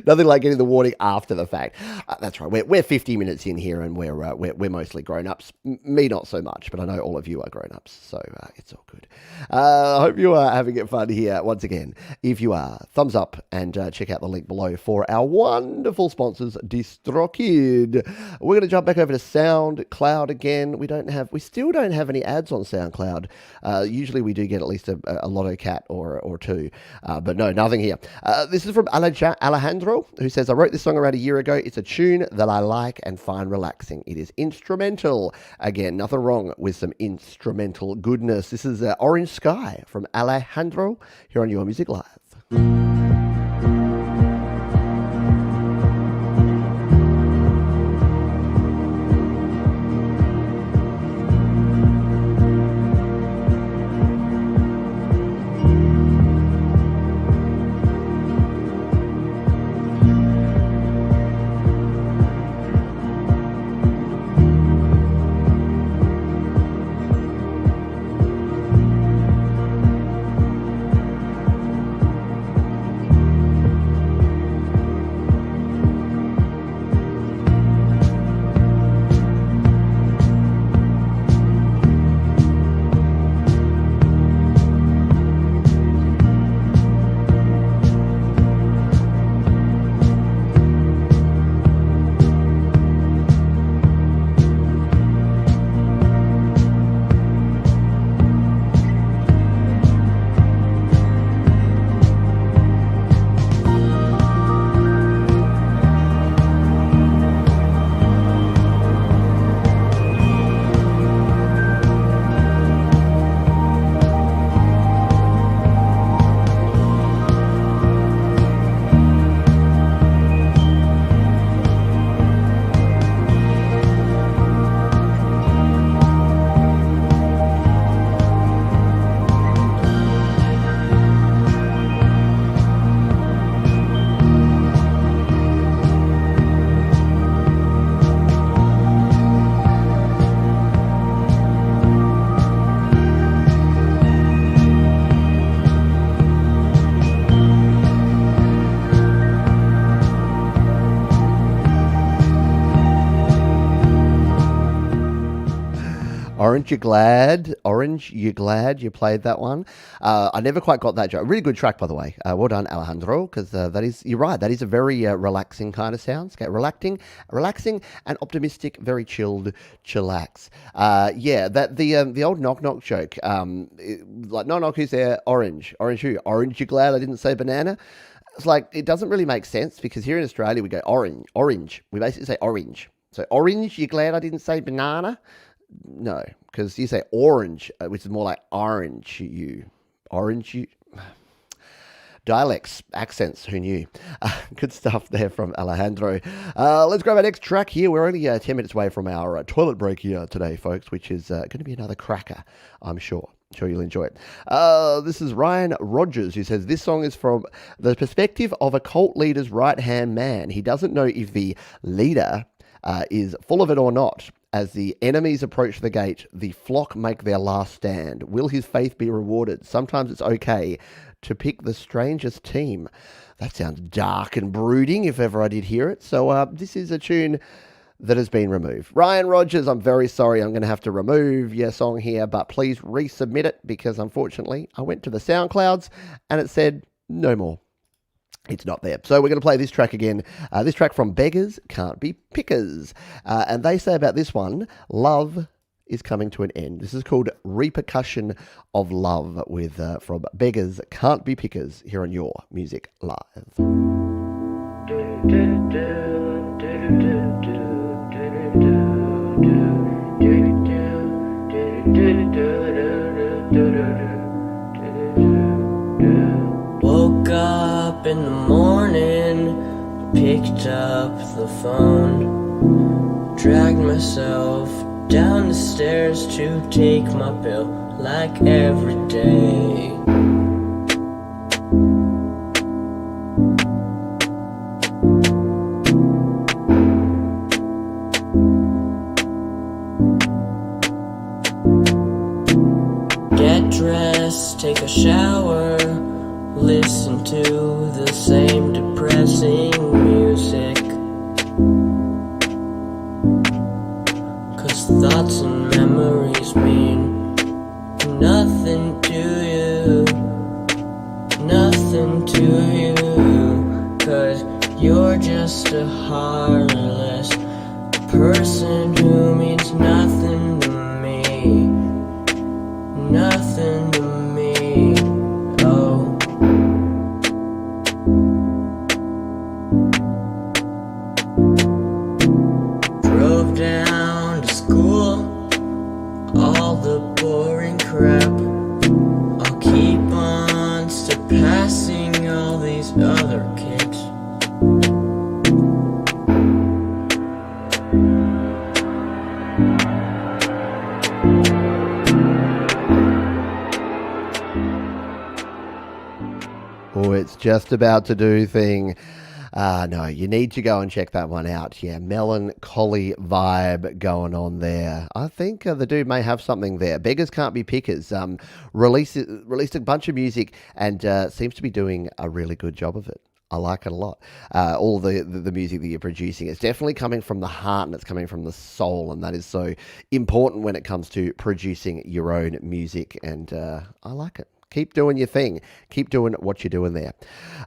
Speaker 1: Nothing like getting the warning after the fact. That's right. We're 50 minutes in here, and we're mostly grown ups. Me not so much, but I know all of you are grown ups, so it's all good. I hope you are having it fun here once again. If you are, thumbs up and check out the link below for our wonderful sponsors, DistroKid. We're going to jump back over to SoundCloud again. We still don't have any ads on SoundCloud. Usually we do get at least a lotto cat or two, but no, nothing here. This is from Alejandro, who says, I wrote this song around a year ago. It's a tune that I like and find relaxing. It is instrumental. Again, nothing wrong with some instrumental goodness. This is Orange Sky from Alejandro here on Your Music Live. Orange, you glad you played that one. I never quite got that joke. Really good track, by the way. Well done, Alejandro, because that is, you're right, that is a very relaxing kind of soundscape. Relaxing and optimistic, very chilled, chillax. Yeah, that the old knock knock joke. Like, knock knock, who's there? Orange who? Orange, you glad I didn't say banana? It's like, it doesn't really make sense, because here in Australia we go orange. We basically say orange. So orange, you glad I didn't say banana? No, because you say orange, which is more like orange, you. Dialects, accents, who knew? Good stuff there from Alejandro. Let's grab our next track here. We're only 10 minutes away from our toilet break here today, folks, which is going to be another cracker, I'm sure. Sure you'll enjoy it. This is Ryan Rogers, who says, this song is from the perspective of a cult leader's right-hand man. He doesn't know if the leader is full of it or not. As the enemies approach the gate, the flock make their last stand. Will his faith be rewarded? Sometimes it's okay to pick the strangest team. That sounds dark and brooding, if ever I did hear it. So this is a tune that has been removed. Ryan Rogers, I'm very sorry. I'm going to have to remove your song here, but please resubmit it, because unfortunately I went to the SoundClouds and it said no more. It's not there. So we're going to play this track again. This track from Beggars Can't Be Pickers. And they say about this one, love is coming to an end. This is called Repercussion of Love with from Beggars Can't Be Pickers here on Your Music Live.
Speaker 2: Woke up in the morning, picked up the phone, dragged myself down the stairs to take my pill like every day. Get dressed, take a shower, listen to the same depressing music. 'Cause thoughts and memories mean nothing to you, nothing to you. 'Cause you're just a heartless person who means nothing to me, nothing to me. Oh. Drove down to school, all the boring crap. I'll keep on surpassing all these other kids.
Speaker 1: Oh, it's just about to do thing. No, you need to go and check that one out. Yeah, melancholy vibe going on there. I think the dude may have something there. Beggars Can't Be Pickers released a bunch of music and seems to be doing a really good job of it. I like it a lot. All the music that you're producing, it's definitely coming from the heart and it's coming from the soul, and that is so important when it comes to producing your own music, and I like it. Keep doing your thing. Keep doing what you're doing there.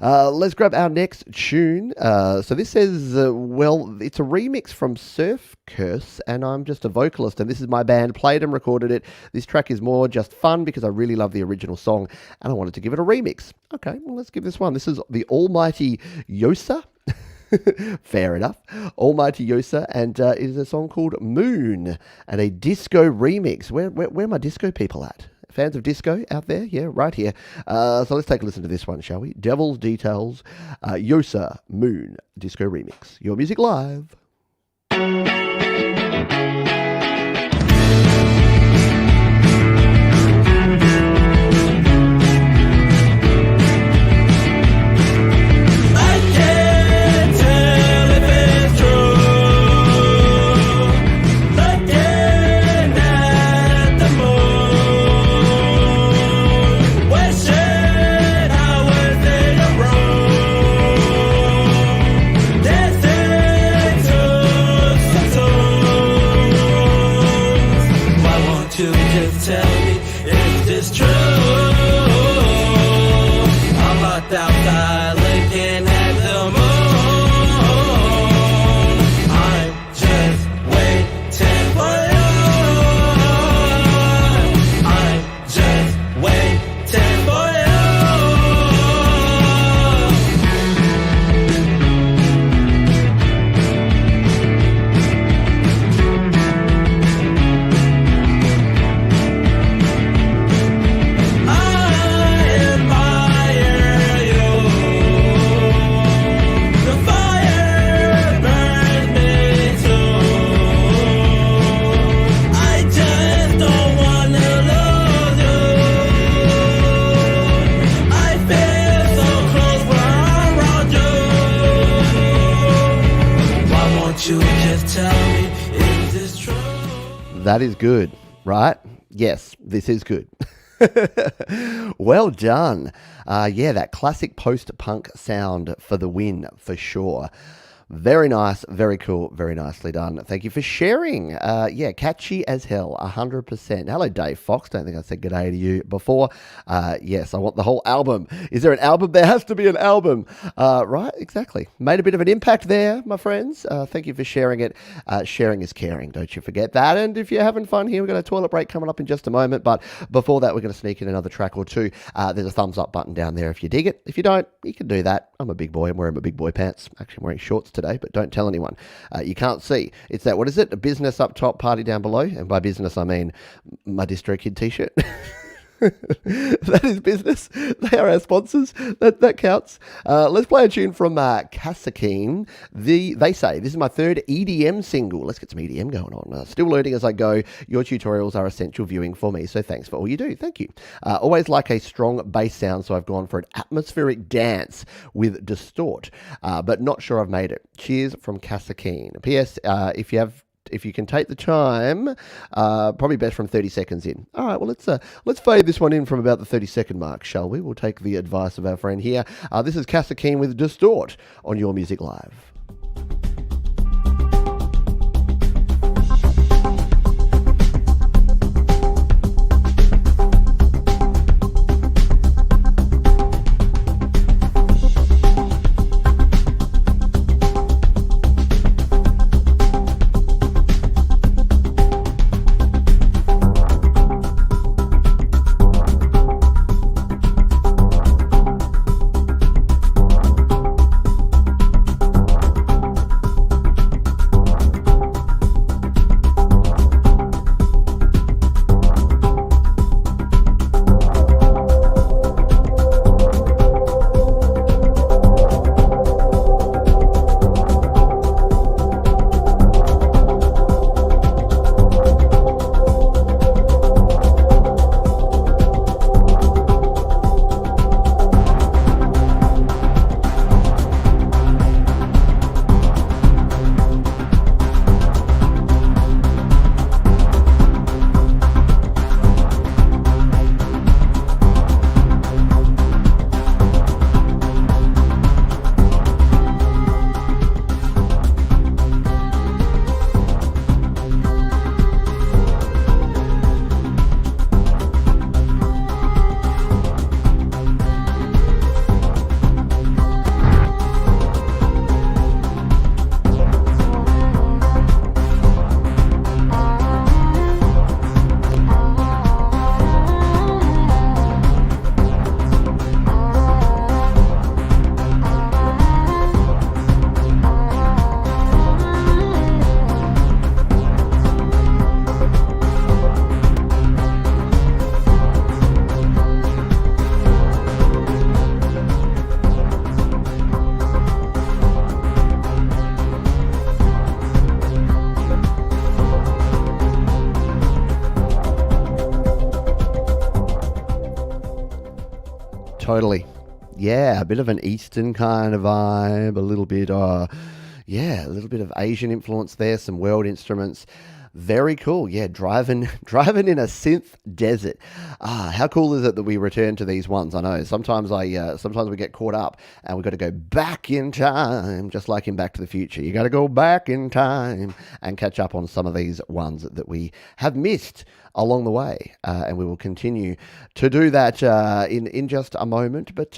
Speaker 1: Let's grab our next tune. So this says, well, it's a remix from Surf Curse, and I'm just a vocalist, and this is my band, played and recorded it. This track is more just fun because I really love the original song, and I wanted to give it a remix. Okay, well, let's give this one. This is the Almighty Yosa. Fair enough. Almighty Yosa, and it is a song called Moon, and a disco remix. Where are my disco people at? Fans of disco out there? Yeah, right here. So let's take a listen to this one, shall we? Devil's Details, Yosa, Moon, disco remix. Your Music Live.
Speaker 3: Dancing to
Speaker 2: trapped outside looking at the moon. I'm just waiting for you. I'm just waiting for you. You just tell me, is this true?
Speaker 1: That is good, right? Yes, this is good. Well done. Yeah, that classic post-punk sound for the win, for sure. Very nice, very cool, very nicely done. Thank you for sharing. Yeah, catchy as hell, 100%. Hello, Dave Fox. Don't think I said g'day to you before. Yes, I want the whole album. Is there an album? There has to be an album. Right, exactly. Made a bit of an impact there, my friends. Thank you for sharing it. Sharing is caring, don't you forget that. And if you're having fun here, we've got a toilet break coming up in just a moment. But before that, we're going to sneak in another track or two. There's a thumbs up button down there if you dig it. If you don't, you can do that. I'm a big boy. I'm wearing my big boy pants. Actually, I'm wearing shorts today, but don't tell anyone. You can't see. It's that, what is it? A business up top, party down below. And by business, I mean my DistroKid t-shirt. That is business. They are our sponsors. That counts. Let's play a tune from Kasakeen. They say, this is my third EDM single. Let's get some EDM going on. Still learning as I go. Your tutorials are essential viewing for me, so thanks for all you do. Thank you. Always like a strong bass sound, so I've gone for an atmospheric dance with distort, but not sure I've made it. Cheers from Kasakeen. P.S. If you can take the time, probably best from 30 seconds in. All right, well, let's fade this one in from about the 30-second mark, shall we? We'll take the advice of our friend here. This is Kasakeen with Distort on Your Music Live. Totally. Yeah, a bit of an Eastern kind of vibe, a little bit of Asian influence there, some world instruments. Very cool. Yeah, driving in a synth desert. How cool is it that we return to these ones? I know sometimes we get caught up and we've got to go back in time, just like in Back to the Future. You got to go back in time and catch up on some of these ones that we have missed. along the way. And we will continue to do that in just a moment. But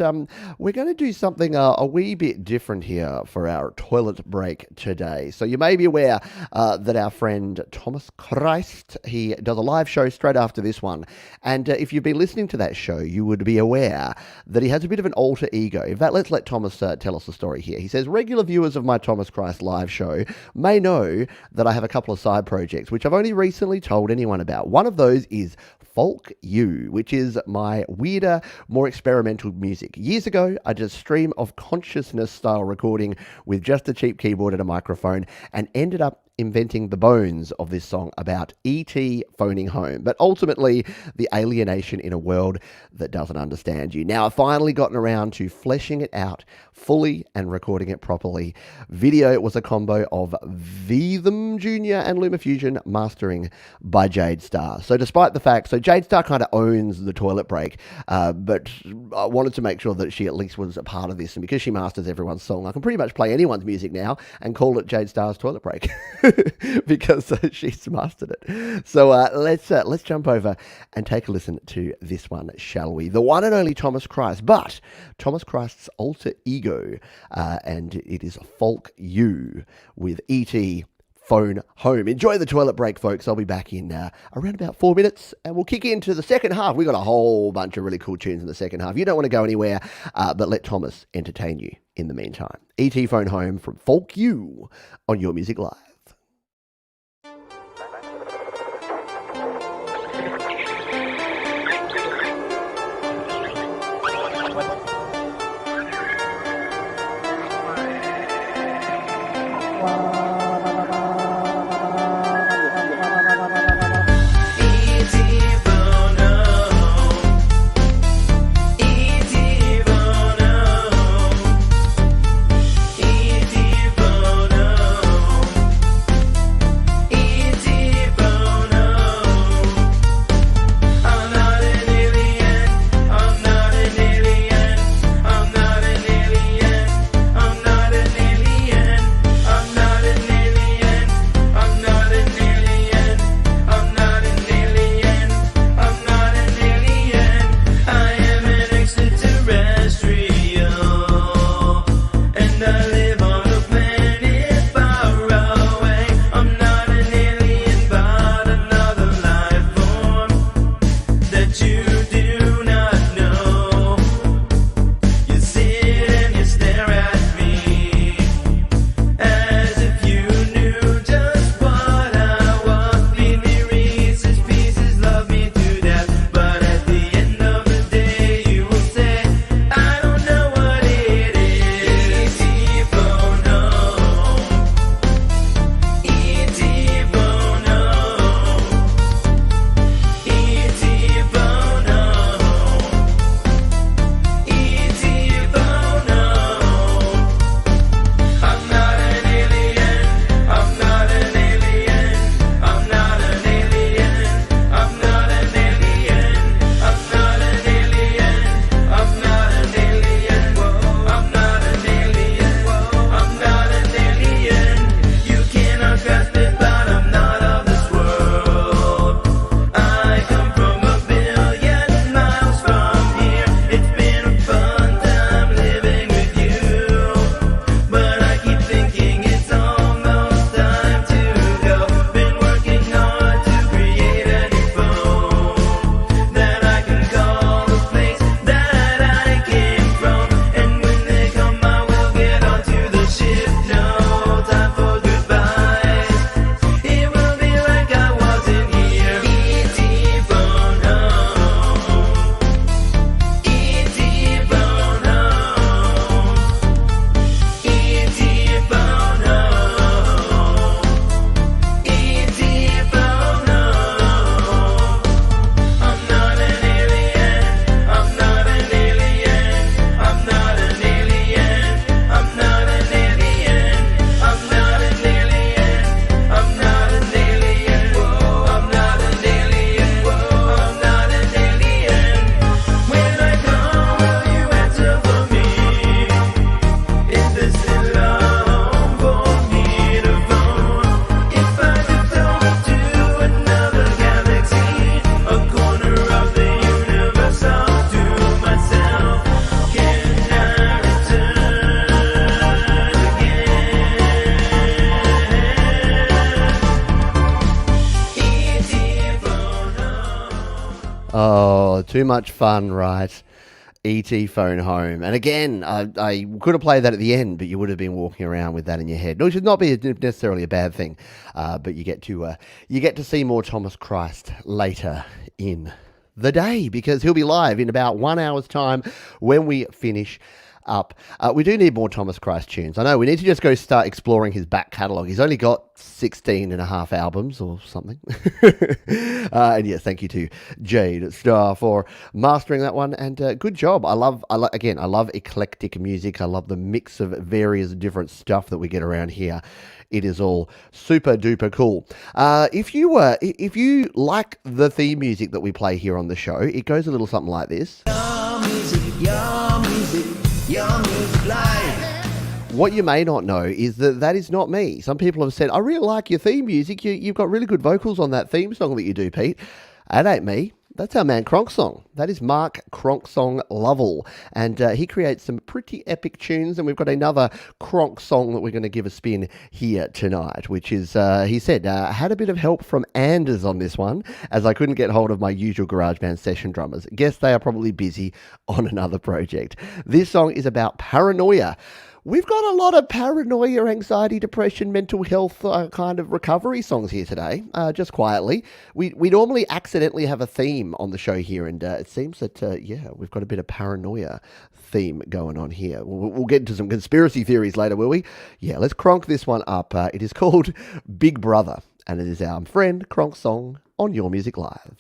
Speaker 1: we're going to do something a wee bit different here for our toilet break today. So you may be aware that our friend Thomas Christ, he does a live show straight after this one. And if you've been listening to that show, you would be aware that he has a bit of an alter ego. In fact, let's let Thomas tell us the story here. He says, regular viewers of my Thomas Christ live show may know that I have a couple of side projects, which I've only recently told anyone about. One of those is Folk You, which is my weirder, more experimental music. Years ago, I did a stream of consciousness style recording with just a cheap keyboard and a microphone and ended up inventing the bones of this song about E.T. phoning home, but ultimately the alienation in a world that doesn't understand you. Now, I've finally gotten around to fleshing it out fully and recording it properly. Video was a combo of Veetham Jr. and LumaFusion, mastering by Jade Star. So despite the fact, Jade Star kind of owns the toilet break, but I wanted to make sure that she at least was a part of this, and because she masters everyone's song, I can pretty much play anyone's music now and call it Jade Star's toilet break. Because she's mastered it. So let's jump over and take a listen to this one, shall we? The one and only Thomas Christ, but Thomas Christ's alter ego, and it is Folk You with E.T. phone home. Enjoy the toilet break, folks. I'll be back in around about 4 minutes, and we'll kick into the second half. We've got a whole bunch of really cool tunes in the second half. You don't want to go anywhere, but let Thomas entertain you in the meantime. E.T. phone home from Folk You on Your Music Live.
Speaker 3: E.T. phone home.
Speaker 1: too much fun, right? E.T. Phone Home. And again, I could have played that at the end, but you would have been walking around with that in your head. No, it should not be necessarily a bad thing, but you get to see more Thomas Christ later in the day, because he'll be live in about 1 hour's time when we finish up. We do need more Thomas Christ tunes. I know we need to just go start exploring his back catalogue. He's only got 16 and a half albums or something. And yes, thank you to Jade Star for mastering that one, and good job. I love eclectic music. I love the mix of various different stuff that we get around here. It is all super duper cool. If you like the theme music that we play here on the show, it goes a little something like this. Your music live. What you may not know is that is not me. Some people have said, I really like your theme music. You've got really good vocals on that theme song that you do, Pete. That ain't me. That's our man Cronksong. That is Mark Cronksong Lovell. And he creates some pretty epic tunes. And we've got another Cronk song that we're going to give a spin here tonight, which is, he said, had a bit of help from Anders on this one, as I couldn't get hold of my usual GarageBand session drummers. Guess they are probably busy on another project. This song is about paranoia. We've got a lot of paranoia, anxiety, depression, mental health kind of recovery songs here today, just quietly. We normally accidentally have a theme on the show here, and it seems that, we've got a bit of paranoia theme going on here. We'll get into some conspiracy theories later, will we? Yeah, let's cronk this one up. It is called Big Brother, and it is our friend Cronksong on Your Music Live.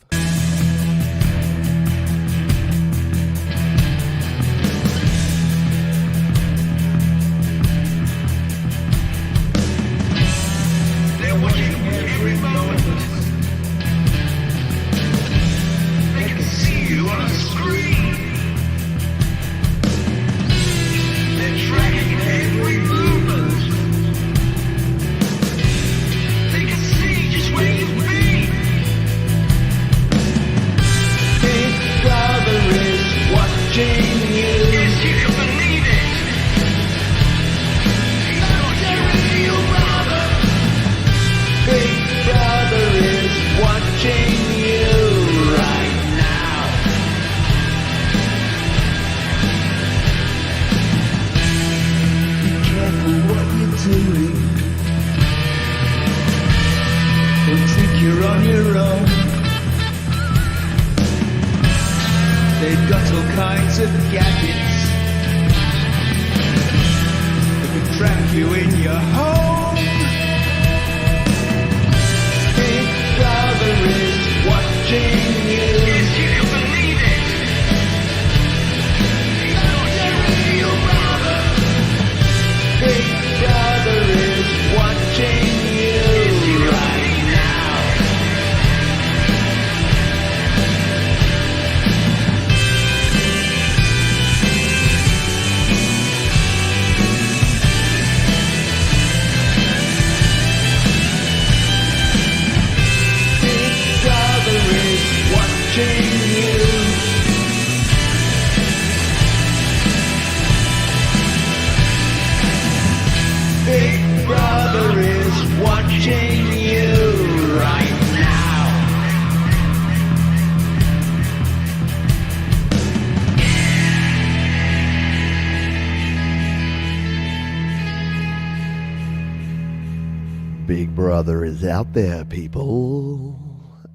Speaker 1: Big Brother is out there, people,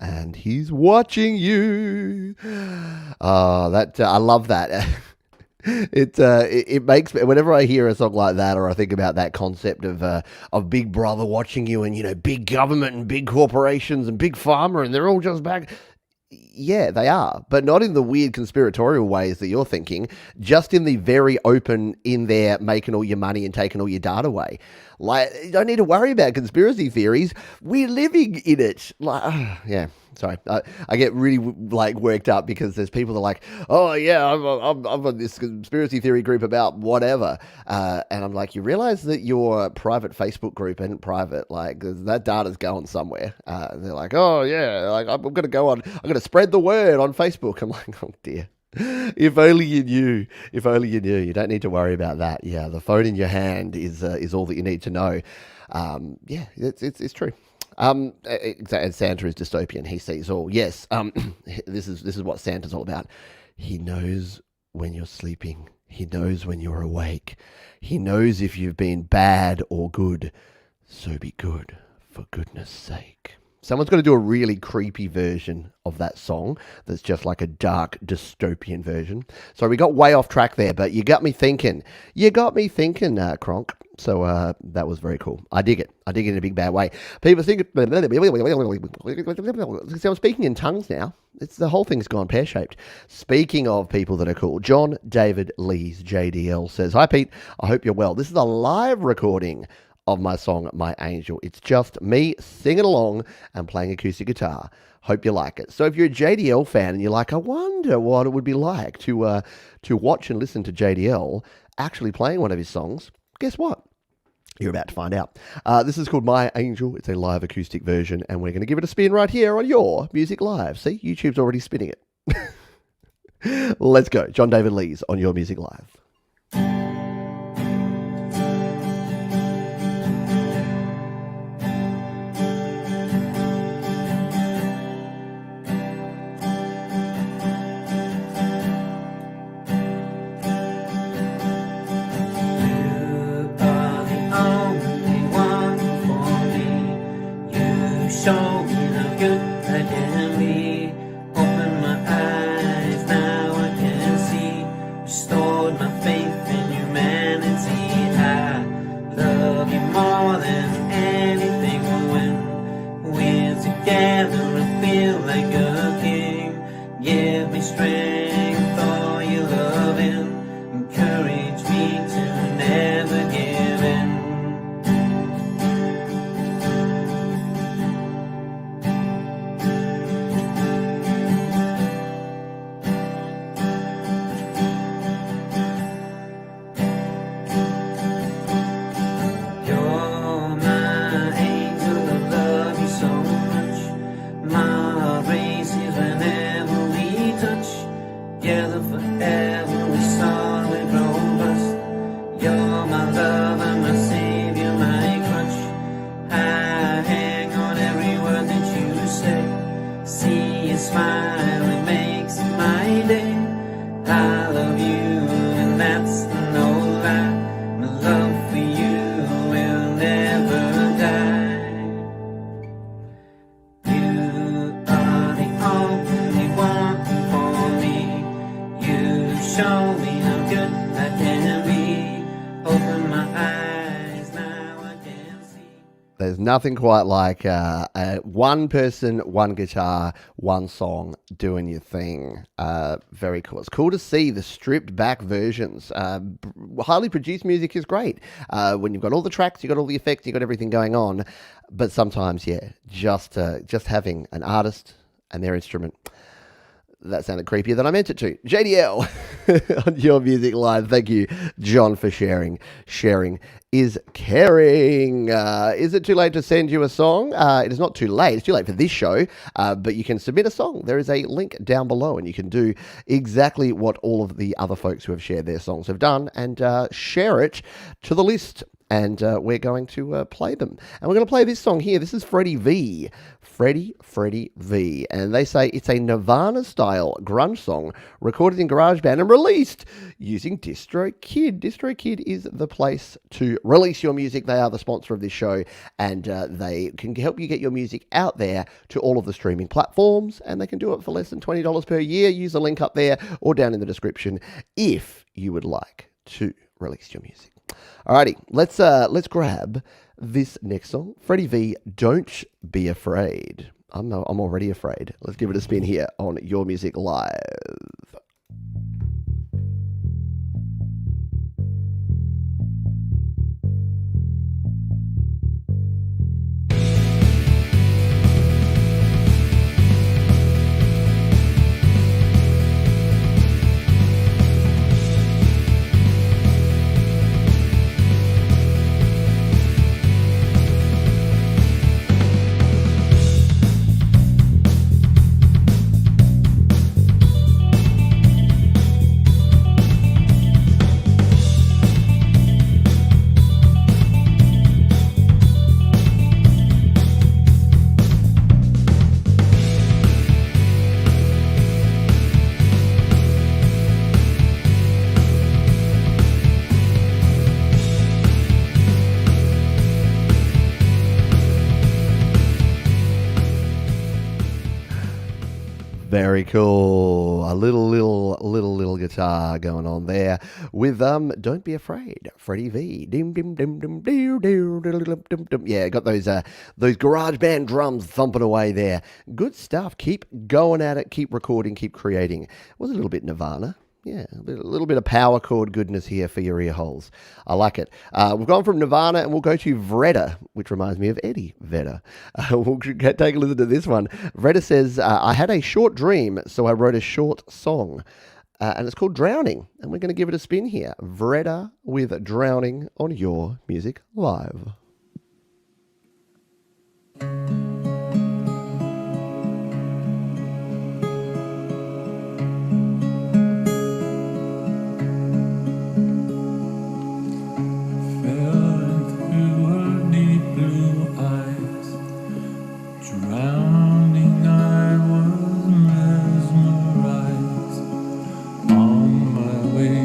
Speaker 1: and he's watching you. I love that. It makes me, whenever I hear a song like that, or I think about that concept of Big Brother watching you, and big government and big corporations and big pharma, and they're all just back. Yeah, they are, but not in the weird conspiratorial ways that you're thinking, just in the very open, in there making all your money and taking all your data away. Like, you don't need to worry about conspiracy theories. We're living in it. Yeah. Sorry, I get really worked up because there's people that are like, oh yeah, I'm on this conspiracy theory group about whatever, and I'm like, you realize that your private Facebook group isn't private, like that data's going somewhere. They're like, oh yeah, like I'm gonna spread the word on Facebook. I'm like, oh dear. If only you knew. If only you knew. You don't need to worry about that. Yeah, the phone in your hand is all that you need to know. Yeah, it's true. And Santa is dystopian. He sees all. Yes. This is what Santa's all about. He knows when you're sleeping. He knows when you're awake. He knows if you've been bad or good. So be good, for goodness sake. Someone's got to do a really creepy version of that song that's just like a dark dystopian version. So we got way off track there, but you got me thinking. Kronk. So that was very cool. I dig it. I dig it in a big bad way. People think... See, I'm speaking in tongues now. The whole thing's gone pear-shaped. Speaking of people that are cool, John David Lees, JDL, says, "Hi, Pete. I hope you're well. This is a live recording of my song, My Angel. It's just me singing along and playing acoustic guitar. Hope you like it." So if you're a JDL fan and you're like, I wonder what it would be like to watch and listen to JDL actually playing one of his songs, guess what? You're about to find out. This is called My Angel. It's a live acoustic version, and we're going to give it a spin right here on Your Music Live. See, YouTube's already spinning it. Let's go. John David Lees on Your Music Live.
Speaker 2: Show me how good I can be. Open my eyes, now I can see. Restored my faith in humanity. I love you more than anything. When we're together, I feel like a king. Give me strength for your loving. Encourage me to never give in.
Speaker 1: There's nothing quite like one person, one guitar, one song doing your thing. Very cool. It's cool to see the stripped back versions. Highly produced music is great. When you've got all the tracks, you've got all the effects, you've got everything going on. But sometimes, just having an artist and their instrument, that sounded creepier than I meant it to. JDL on Your Music Live. Thank you, John, for sharing. Sharing is caring. Is it too late to send you a song? It is not too late. It's too late for this show, but you can submit a song. There is a link down below, and you can do exactly what all of the other folks who have shared their songs have done and share it to the list. And we're going to play them. And we're going to play this song here. This is Freddie V. Freddie V. And they say it's a Nirvana-style grunge song recorded in GarageBand and released using DistroKid. DistroKid is the place to release your music. They are the sponsor of this show, and they can help you get your music out there to all of the streaming platforms, and they can do it for less than $20 per year. Use the link up there or down in the description if you would like to release your music. Alrighty, let's grab this next song. Freddie V, Don't Be Afraid. I'm already afraid. Let's give it a spin here on Your Music Live. Very cool. A little guitar going on there with Don't Be Afraid, Freddie V. Dim dim dim dim dim dim dim dim dim. Yeah, got those garage band drums thumping away there. Good stuff. Keep going at it. Keep recording. Keep creating. It was a little bit Nirvana. Yeah, a little bit of power chord goodness here for your ear holes. I like it. We've gone from Nirvana and we'll go to Vette, which reminds me of Eddie Vedder. We'll take a listen to this one. Vette says, I had a short dream, so I wrote a short song. And it's called Drowning. And we're going to give it a spin here. Vette with Drowning on Your Music Live.
Speaker 2: Drowning, I was mesmerized on my way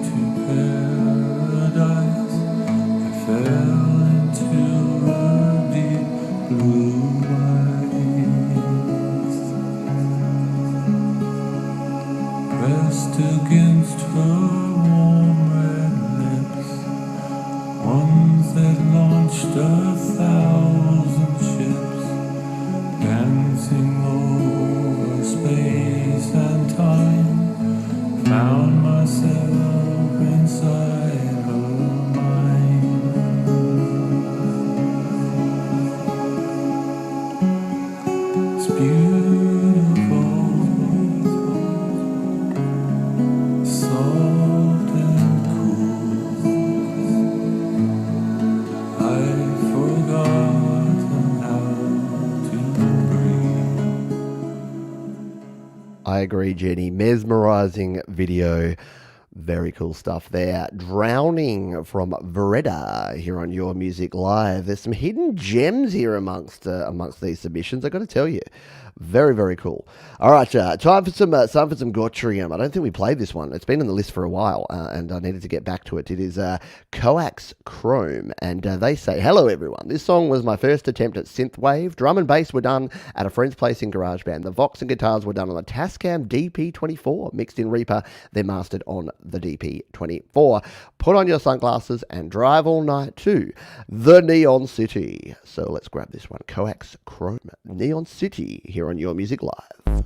Speaker 2: to paradise. I fell into her deep blue eyes, pressed against her warm red lips, ones that launched 1,000 ships, dancing over space and time, found myself inside her mind. It's beautiful, soft and cool. I've forgotten how to breathe.
Speaker 1: I agree, Jenny. Mesmerizing video. Very cool stuff there. Drowning from Vette here on Your Music Live. There's some hidden gems here amongst these submissions, I got to tell you. Very, very cool. All right, time for some Gottrium. I don't think we played this one. It's been on the list for a while, and I needed to get back to it. It is Coax Chrome, and they say, hello, everyone. This song was my first attempt at synthwave. Drum and bass were done at a friend's place in GarageBand. The Vox and guitars were done on the Tascam DP24, mixed in Reaper, then mastered on the DP24. Put on your sunglasses and drive all night to the Neon City. So let's grab this one. Coax Chrome, Neon City, here on Your Music Live.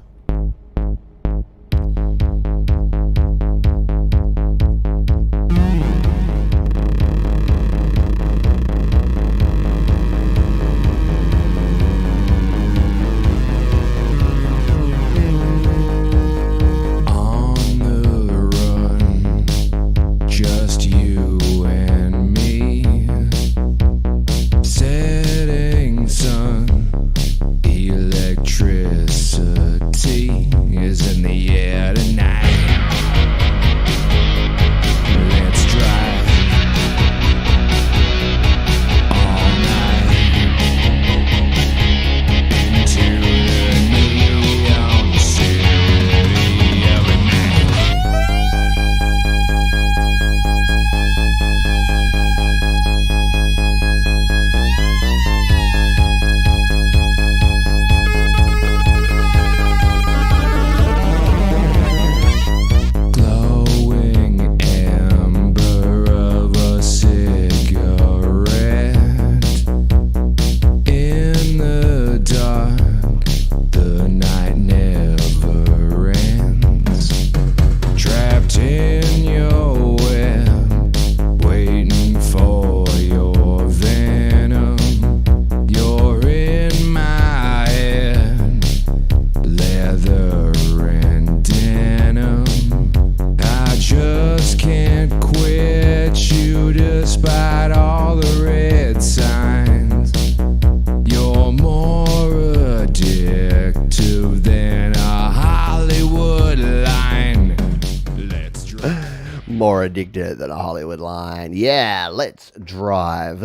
Speaker 1: More addicted than a Hollywood line. Yeah, let's drive.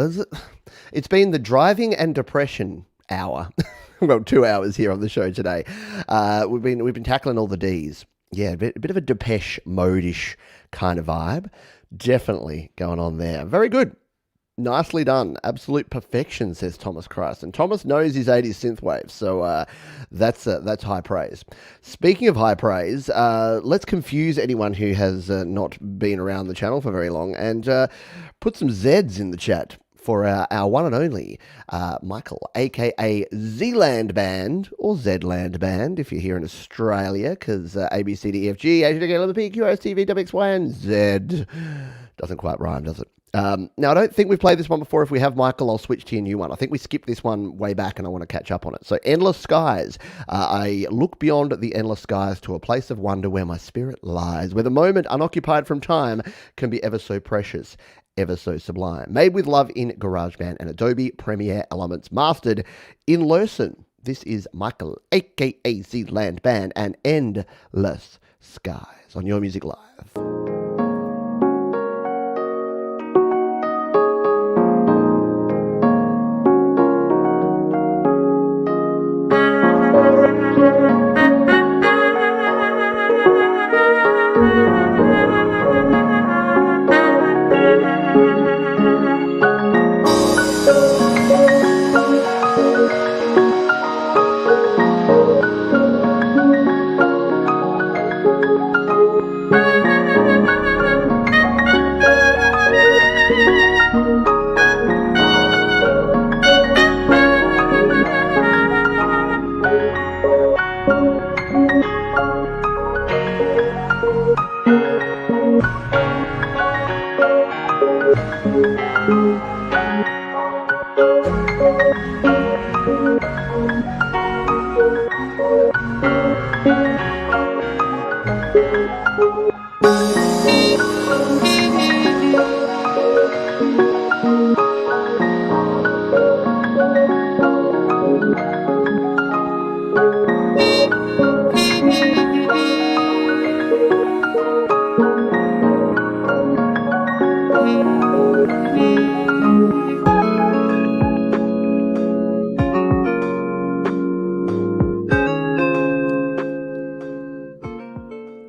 Speaker 1: It's been the driving and depression hour. Well, 2 hours here on the show today. We've been tackling all the D's. Yeah, a bit of a Depeche Mode-ish kind of vibe. Definitely going on there. Very good. Nicely done. Absolute perfection, says Thomas Christ. And Thomas knows his 80s synthwave, so that's high praise. Speaking of high praise, let's confuse anyone who has not been around the channel for very long and put some Zs in the chat for our one and only Michael, a.k.a. Zealand Band, or Zland Band if you're here in Australia, because A, B, C, D, E, F, G, H, I, J, K, L, M, N, P, Q, R, S, T, V, W, X, Y, and Z. Doesn't quite rhyme, does it? Now, I don't think we've played this one before. If we have, Michael, I'll switch to your new one. I think we skipped this one way back and I want to catch up on it. So, Endless Skies. I look beyond the endless skies to a place of wonder where my spirit lies, where the moment unoccupied from time can be ever so precious, ever so sublime. Made with love in GarageBand and Adobe Premiere Elements. Mastered in Lursen. This is Michael, a.k.a. Zealand Band, and Endless Skies on Your Music Live.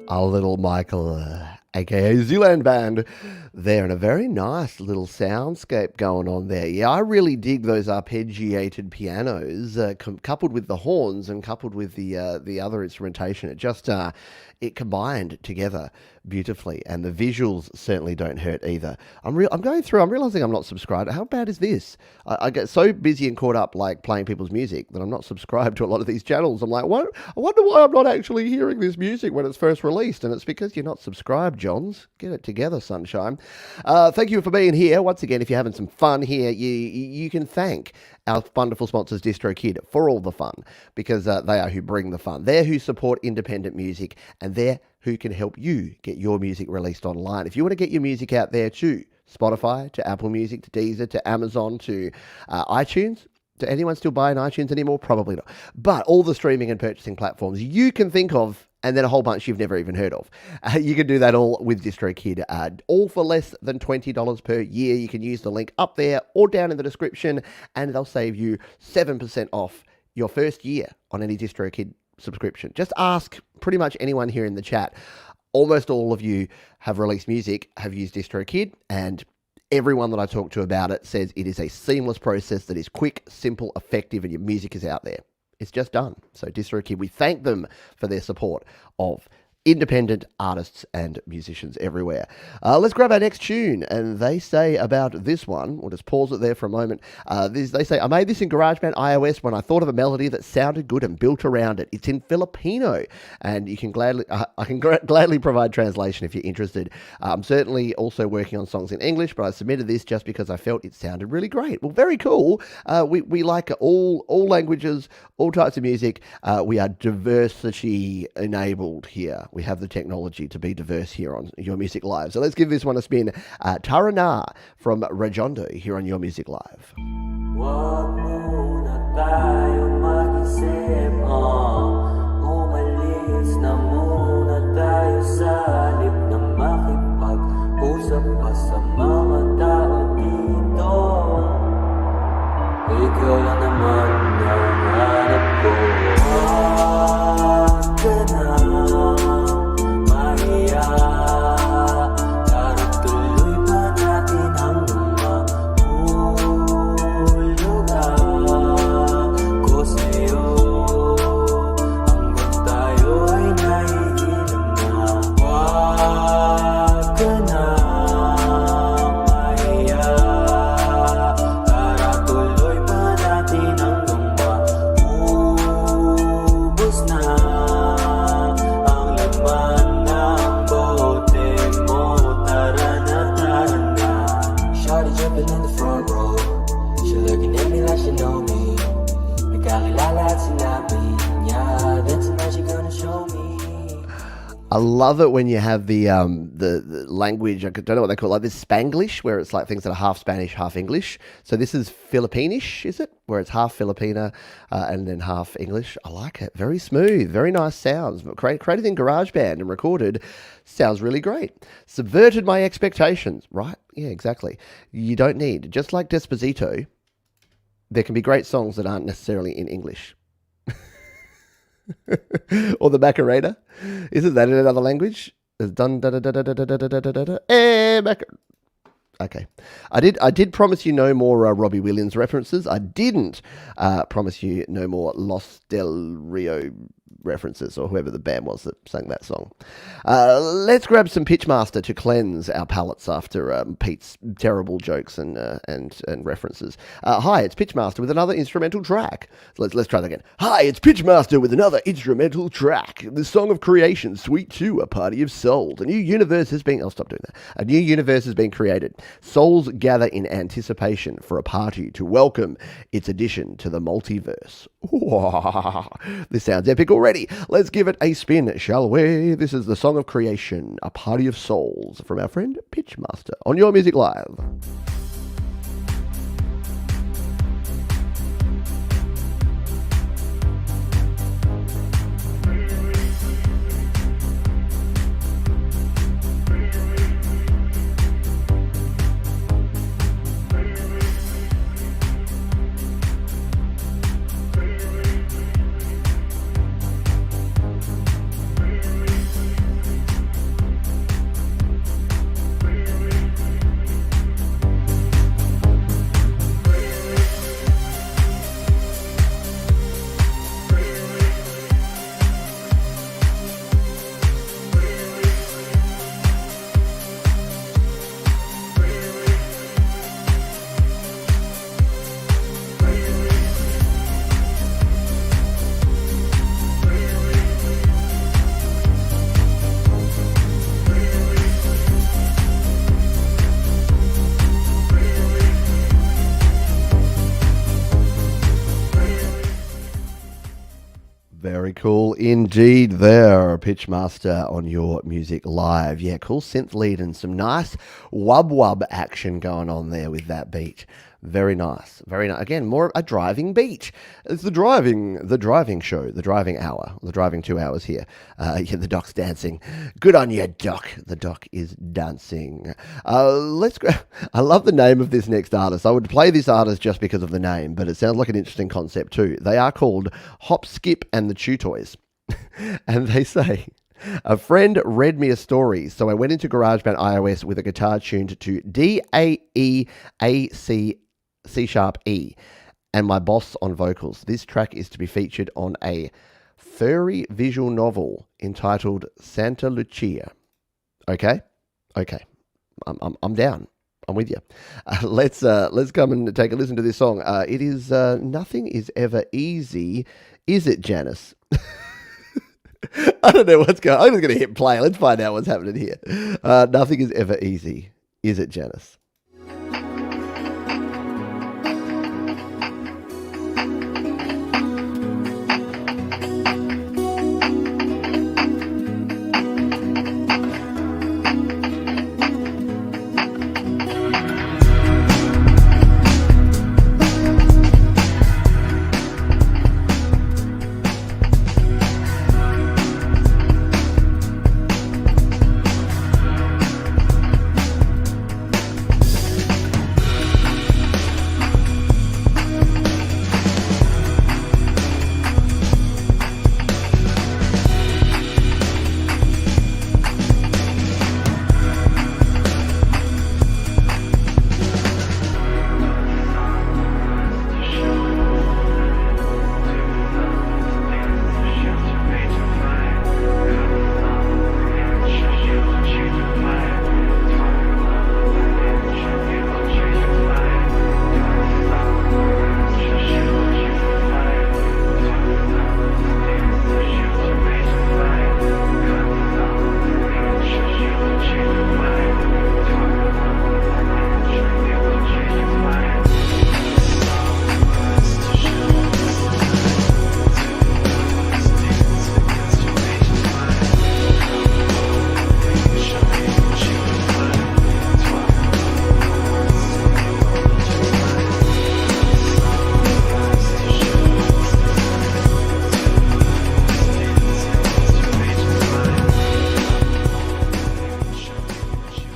Speaker 1: Our little Michael, aka Zealand Band, there, and a very nice little soundscape going on there. Yeah, I really dig those arpeggiated pianos, coupled with the horns and coupled with the other instrumentation. It just it combined together beautifully, and the visuals certainly don't hurt either. I'm realizing I'm not subscribed. How bad is this? I get so busy and caught up like playing people's music that I'm not subscribed to a lot of these channels. I'm like, what? I wonder why I'm not actually hearing this music when it's first released, and it's because you're not subscribed, Johns. Get it together, sunshine. Thank you for being here. Once again, if you're having some fun here, you can thank our wonderful sponsors, DistroKid, for all the fun, because they are who bring the fun. They're who support independent music, and they're who can help you get your music released online. If you want to get your music out there too, Spotify, to Apple Music, to Deezer, to Amazon, to iTunes. Do anyone still buy an iTunes anymore? Probably not. But all the streaming and purchasing platforms you can think of, and then a whole bunch you've never even heard of. You can do that all with DistroKid, all for less than $20 per year. You can use the link up there or down in the description, and they'll save you 7% off your first year on any DistroKid subscription. Just ask pretty much anyone here in the chat. Almost all of you have released music, have used DistroKid, and everyone that I talk to about it says it is a seamless process that is quick, simple, effective, and your music is out there. It's just done. So DistroKid, we thank them for their support of independent artists and musicians everywhere. Let's grab our next tune, and they say about this one, we'll just pause it there for a moment. They say, I made this in GarageBand iOS when I thought of a melody that sounded good and built around it. It's in Filipino, and you can gladly, I can gladly provide translation if you're interested. I'm certainly also working on songs in English, but I submitted this just because I felt it sounded really great. Well, very cool. We like all languages, all types of music. We are diversity enabled here. We have the technology to be diverse here on Your Music Live. So let's give this one a spin. Tarana from Rajondo here on Your Music Live.
Speaker 2: Wag muna tayo mag-isip, umalis na muna tayo sa halip na makipag-usap pa sa mga tao dito. Ikaw lang naman ang hanap ko. Wag ka na mahiya, para tuloy pa natin hanggang
Speaker 1: love it when you have the language. I don't know what they call it, like this Spanglish, where it's like things that are half Spanish, half English. So this is Filipinish, is it? Where it's half Filipina and then half English. I like it. Very smooth, very nice sounds. Created in GarageBand and recorded. Sounds really great. Subverted my expectations, right? Yeah, exactly. You don't need, just like Despacito, there can be great songs that aren't necessarily in English. Or the Macarena. Isn't that in another language? It's dun da da da da da da da da da da. Okay. I did promise you no more Robbie Williams references. I didn't promise you no more Los Del Rio references, or whoever the band was that sang that song. Let's grab some Pitchmaster to cleanse our palates after Pete's terrible jokes and references. Hi, it's Pitchmaster with another instrumental track. So let's try that again. Hi, it's Pitchmaster with another instrumental track. The Song of Creation, Suite 2, A Party of Souls. A new universe has been... I'll stop doing that. A new universe has been created. Souls gather in anticipation for a party to welcome its addition to the multiverse. This sounds epic already. Let's give it a spin, shall we? This is the Song of Creation, A Party of Souls, from our friend Pitchmaster on Your Music Live. Very cool indeed there, Pitchmaster on Your Music Live. Yeah, cool synth lead and some nice wub action going on there with that beat. Very nice. Very nice. Again, more a driving beat. It's the driving show, the driving hour, the driving 2 hours here. Yeah, the doc's dancing. Good on you, doc. The doc is dancing. Let's go. I love the name of this next artist. I would play this artist just because of the name, but it sounds like an interesting concept too. They are called Hop, Skip and the Chew Toys. And they say, a friend read me a story, so I went into GarageBand iOS with a guitar tuned to D-A-E-A-C C#E, and my boss on vocals. This track is to be featured on a furry visual novel entitled Santa Lucia. Okay. I'm down. I'm with you. Let's come and take a listen to this song. It is Nothing Is Ever Easy, is it, Janice? I don't know what's going on. I'm just going to hit play. Let's find out what's happening here. Nothing is ever easy, is it, Janice?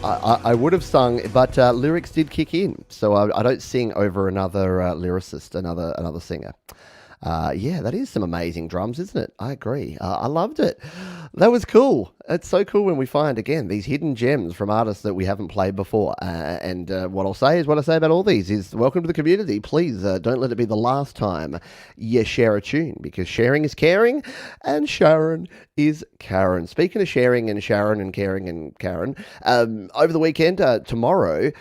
Speaker 1: I would have sung, but lyrics did kick in. So I don't sing over another lyricist, another singer. Yeah, that is some amazing drums, isn't it? I agree. I loved it. That was cool. It's so cool when we find, again, these hidden gems from artists that we haven't played before. And what I'll say is what I say about all these is welcome to the community. Please don't let it be the last time you share a tune, because sharing is caring and Sharon is Karen. Speaking of sharing and Sharon and caring and Karen, over the weekend, tomorrow,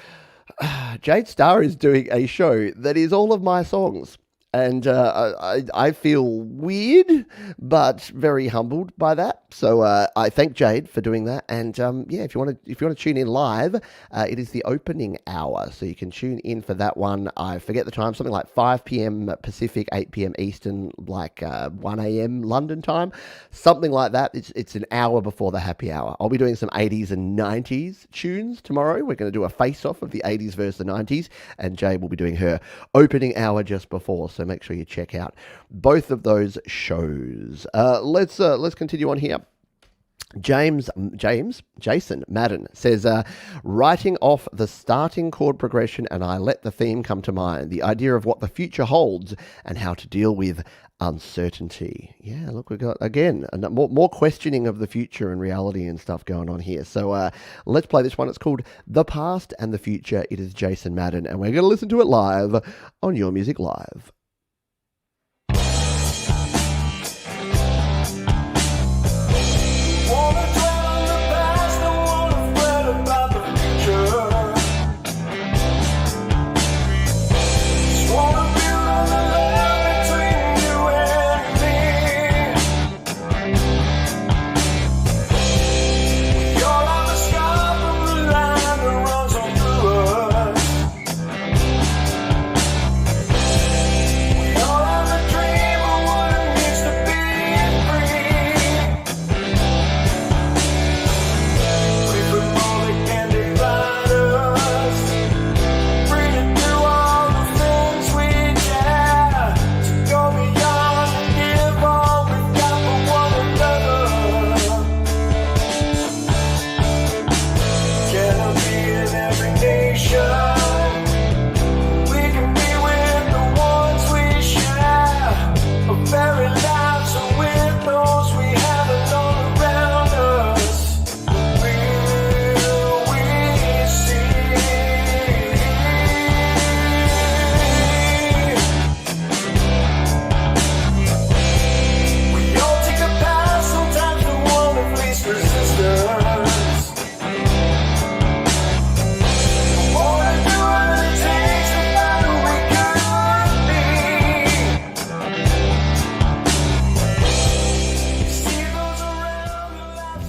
Speaker 1: Jade Starr is doing a show that is all of my songs. And I feel weird, but very humbled by that. So I thank Jade for doing that. And yeah, if you want to tune in live, it is the opening hour, so you can tune in for that one. I forget the time, something like 5 p.m. Pacific, 8 p.m. Eastern, like 1 a.m. London time, something like that. It's an hour before the happy hour. I'll be doing some 80s and 90s tunes tomorrow. We're going to do a face-off of the 80s versus the 90s, and Jade will be doing her opening hour just before. So make sure you check out both of those shows. Let's continue on here. Jason Madden says, writing off the starting chord progression, and I let the theme come to mind. The idea of what the future holds and how to deal with uncertainty. Yeah, look, we've got, again, more questioning of the future and reality and stuff going on here. So let's play this one. It's called The Past and the Future. It is Jason Madden, and we're going to listen to it live on Your Music Live.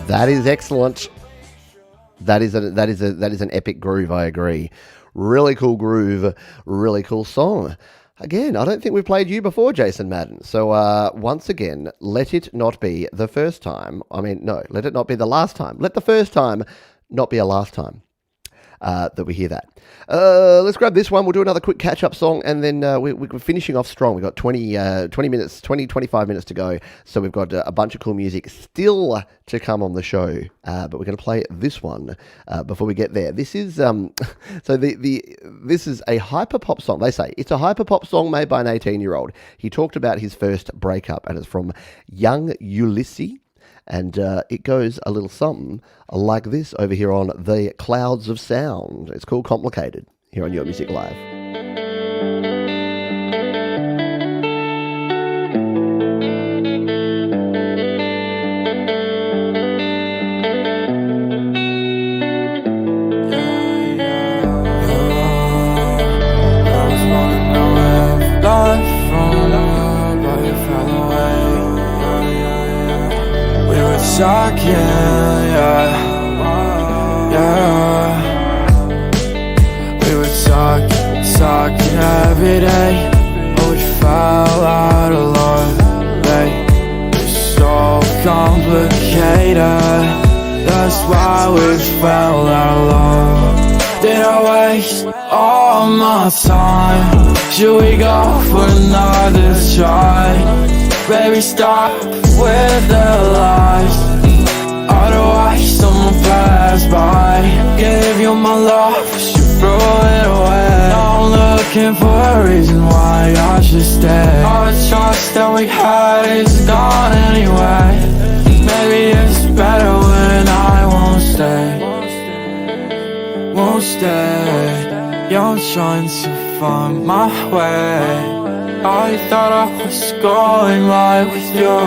Speaker 1: That is excellent. That is an epic groove. I agree. Really cool groove. Really cool song. Again, I don't think we've played you before, Jason Madden. So once again, let it not be the first time. I mean, no, let it not be the last time. Let the first time not be a last time that we hear that. Let's grab this one. We'll do another quick catch-up song, and then we're finishing off strong. We've got 25 minutes to go, so we've got a bunch of cool music still to come on the show, but we're going to play this one before we get there. This is this is a hyperpop song. They say it's a hyperpop song made by an 18-year-old. He talked about his first breakup, and it's from Young Ulysses. And it goes a little something like this over here on The Clouds of Sound. It's called Complicated here on Your Music Live.
Speaker 2: Talking, yeah. We were talking every day. Oh, we fell out of love, babe. It's so complicated. That's why we fell out of love. Did I waste all my time? Should we go for another try? Baby, stop with the lies. Otherwise someone pass by. Give my love, but you threw it away. Now I'm looking for a reason why I should stay. All the trust that we had is gone anyway. Maybe it's better when I won't stay. Won't stay. Yeah, I'm trying to find my way. I thought I was going right with you,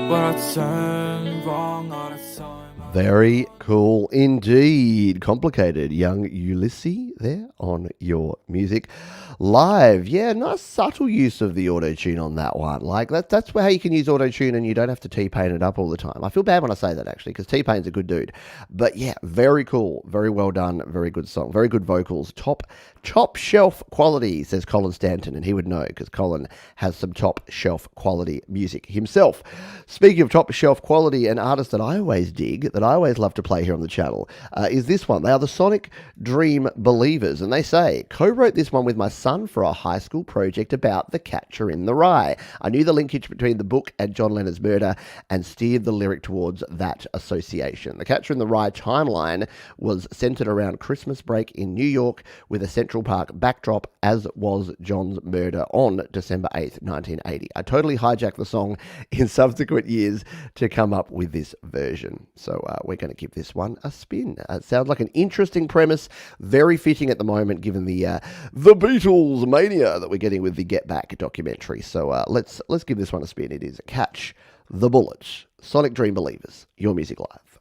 Speaker 2: but I turned wrong all the time.
Speaker 1: Very cool indeed. Complicated young Ulysses there on your music live. Yeah, nice subtle use of the auto-tune on that one. Like that's how you can use auto-tune and you don't have to T-Pain it up all the time. I feel bad when I say that actually because T-Pain's a good dude. But yeah, very cool. Very well done. Very good song. Very good vocals. Top shelf quality, says Colin Stanton, and he would know because Colin has some top shelf quality music himself. Speaking of top shelf quality, an artist that I always dig, that I always love to play here on the channel, is this one. They are the Sonic Dream Believers, and they say, co-wrote this one with my son for a high school project about The Catcher in the Rye. I knew the linkage between the book and John Lennon's murder and steered the lyric towards that association. The Catcher in the Rye timeline was centered around Christmas break in New York with a Central Park backdrop, as was John's murder on December 8th, 1980. I totally hijacked the song in subsequent years to come up with this version. So we're going to give this one a spin. It sounds like an interesting premise, very fitting at the moment given the Beatles mania that we're getting with the Get Back documentary. So let's give this one a spin. It is Catch the Bullet. Sonic Dream Believers, your music live.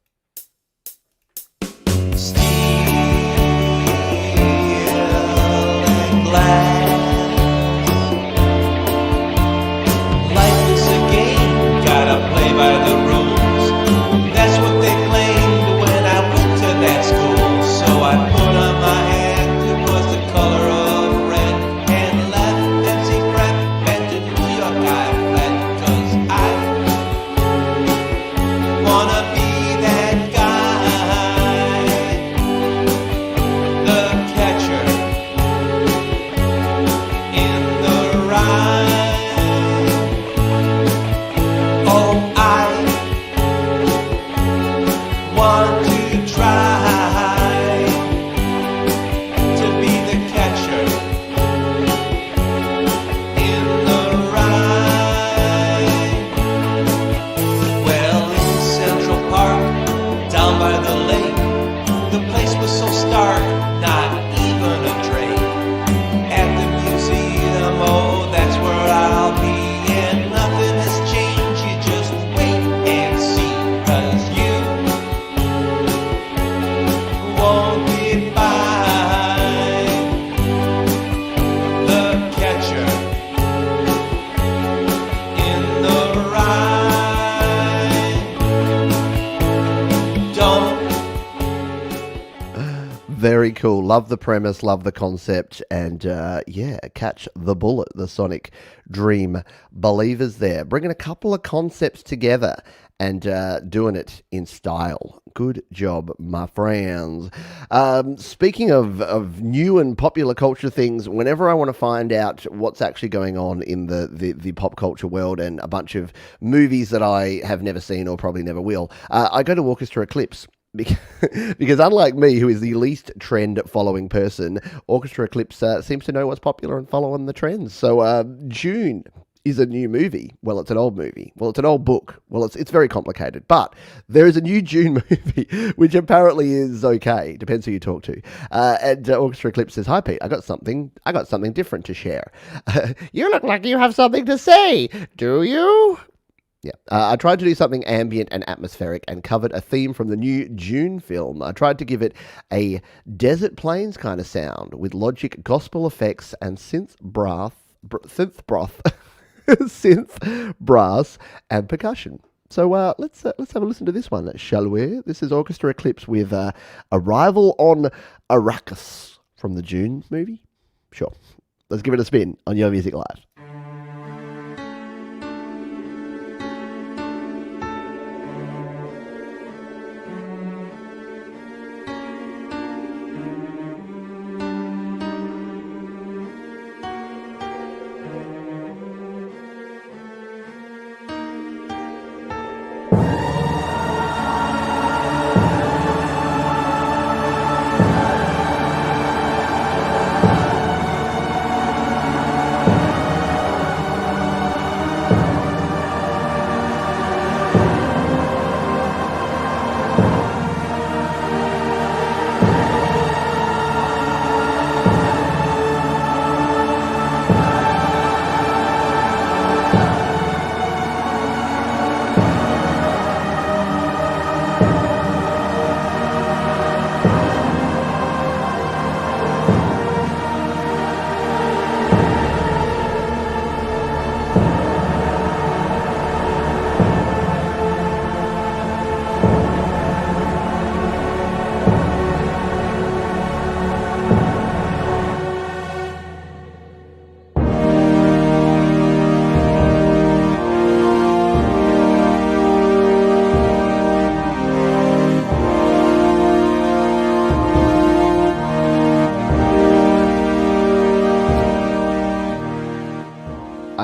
Speaker 8: Life is a game, gotta play by the rules. That's what they claimed when I went to that school. So I put on my hat, it was the color of red, and left MC Prep, back to New York I fled. 'Cause I wanna be that guy, the catcher in the rye. Oh, I want to try to be the catcher in the rye. Well, in Central Park, down by the lake, the place was so stark, not even a drake. At the museum, oh, that's where I'll be. And nothing has changed, you just wait and see. 'Cause you won't get by the catcher in the rye. Don't.
Speaker 1: Very cool. Love the premise, love the concept, and yeah, Catch the Bullet, the Sonic Dream Believers there. Bringing a couple of concepts together and doing it in style. Good job, my friends. Speaking of new and popular culture things, whenever I want to find out what's actually going on in the pop culture world and a bunch of movies that I have never seen or probably never will, I go to Orchestra Eclipse. Because unlike me, who is the least trend-following person, Orchestra Eclipse seems to know what's popular and following the trends. So June is a new movie. Well, it's an old movie. Well, it's an old book. Well, it's very complicated. But there is a new June movie, which apparently is okay. Depends who you talk to. And Orchestra Eclipse says, "Hi, Pete. I got something different to share." You look like you have something to say. Do you? Yeah, I tried to do something ambient and atmospheric and covered a theme from the new June film. I tried to give it a Desert Plains kind of sound with Logic gospel effects and synth brass, synth brass and percussion. So let's have a listen to this one, shall we? This is Orchestra Eclipse with Arrival on Arrakis from the June movie. Sure. Let's give it a spin on Your Music Live.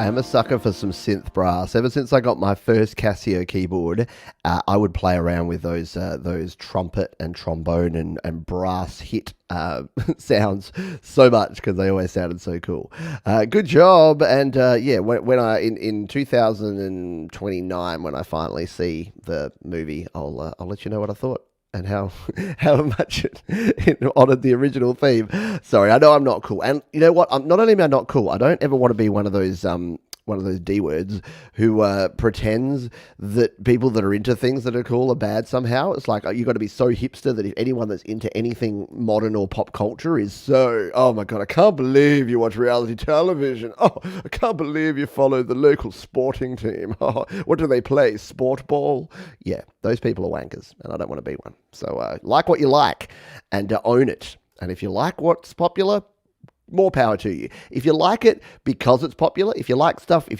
Speaker 1: I am a sucker for some synth brass. Ever since I got my first Casio keyboard, I would play around with those trumpet and trombone and brass hit sounds so much because they always sounded so cool. Good job. And when I in 2029, when I finally see the movie, I'll let you know what I thought and how much it honoured the original theme. Sorry, I know I'm not cool. And you know what? Not only am I not cool, I don't ever want to be one of those D words who pretends that people that are into things that are cool are bad somehow. It's like you got to be so hipster that if anyone that's into anything modern or pop culture is so, oh my God, I can't believe you watch reality television. Oh, I can't believe you follow the local sporting team. Oh, what do they play? Sport ball? Yeah, those people are wankers and I don't want to be one. So like what you like and own it. And if you like what's popular, more power to you. If you like it because it's popular, if you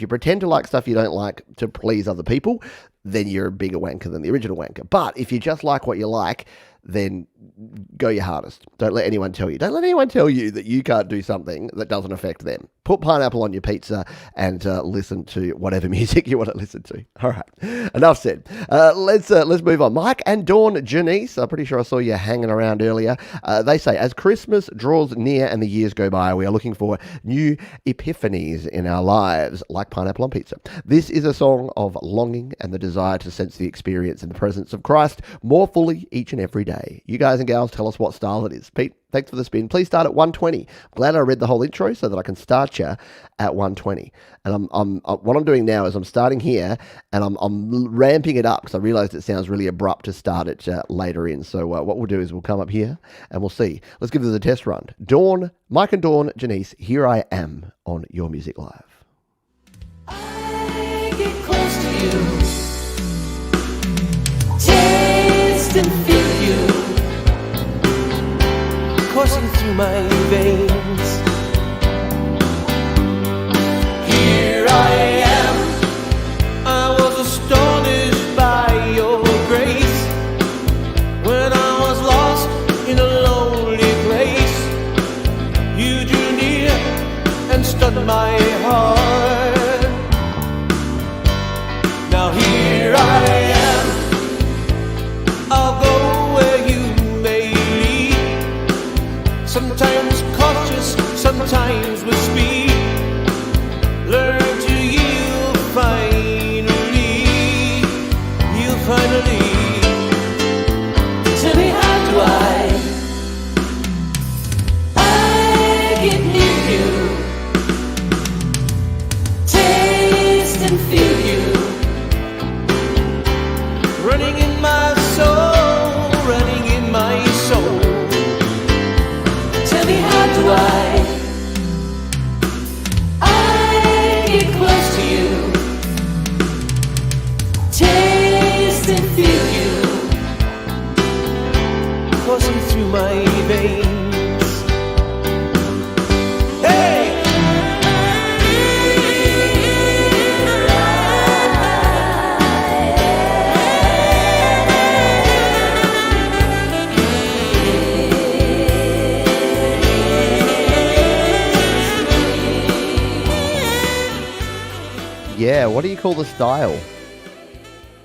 Speaker 1: pretend to like stuff you don't like to please other people, then you're a bigger wanker than the original wanker. But if you just like what you like, then go your hardest. Don't let anyone tell you. Don't let anyone tell you that you can't do something that doesn't affect them. Put pineapple on your pizza and listen to whatever music you want to listen to. All right, enough said. Let's move on. Mike and Dawn Janice, I'm pretty sure I saw you hanging around earlier. They say, as Christmas draws near and the years go by, we are looking for new epiphanies in our lives, like pineapple on pizza. This is a song of longing and the desire to sense the experience in the presence of Christ more fully each and every day. You guys and gals, tell us what style it is. Pete, thanks for the spin. Please start at 120. I'm glad I read the whole intro so that I can start you at 120. And what I'm doing now is I'm starting here and I'm ramping it up because I realized it sounds really abrupt to start it later in. So what we'll do is we'll come up here and we'll see. Let's give this a test run. Mike and Dawn Janice, here I am on Your Music Live.
Speaker 2: I get close to you, taste and feel you coursing through my veins. Here I am, I was astonished by your grace when I was lost in a lonely place. You drew near and stunned my heart. Now here I am, I'll go where you may lead. Sometimes cautious, sometimes with speed. Learn to yield finally. You finally. Tell me, how do I get near you, taste and feel you, running in my soul, running in my soul. Tell me, how do I get close to you, taste and feel you coursing through my veins. Hey!
Speaker 1: Yeah, what do you call the style?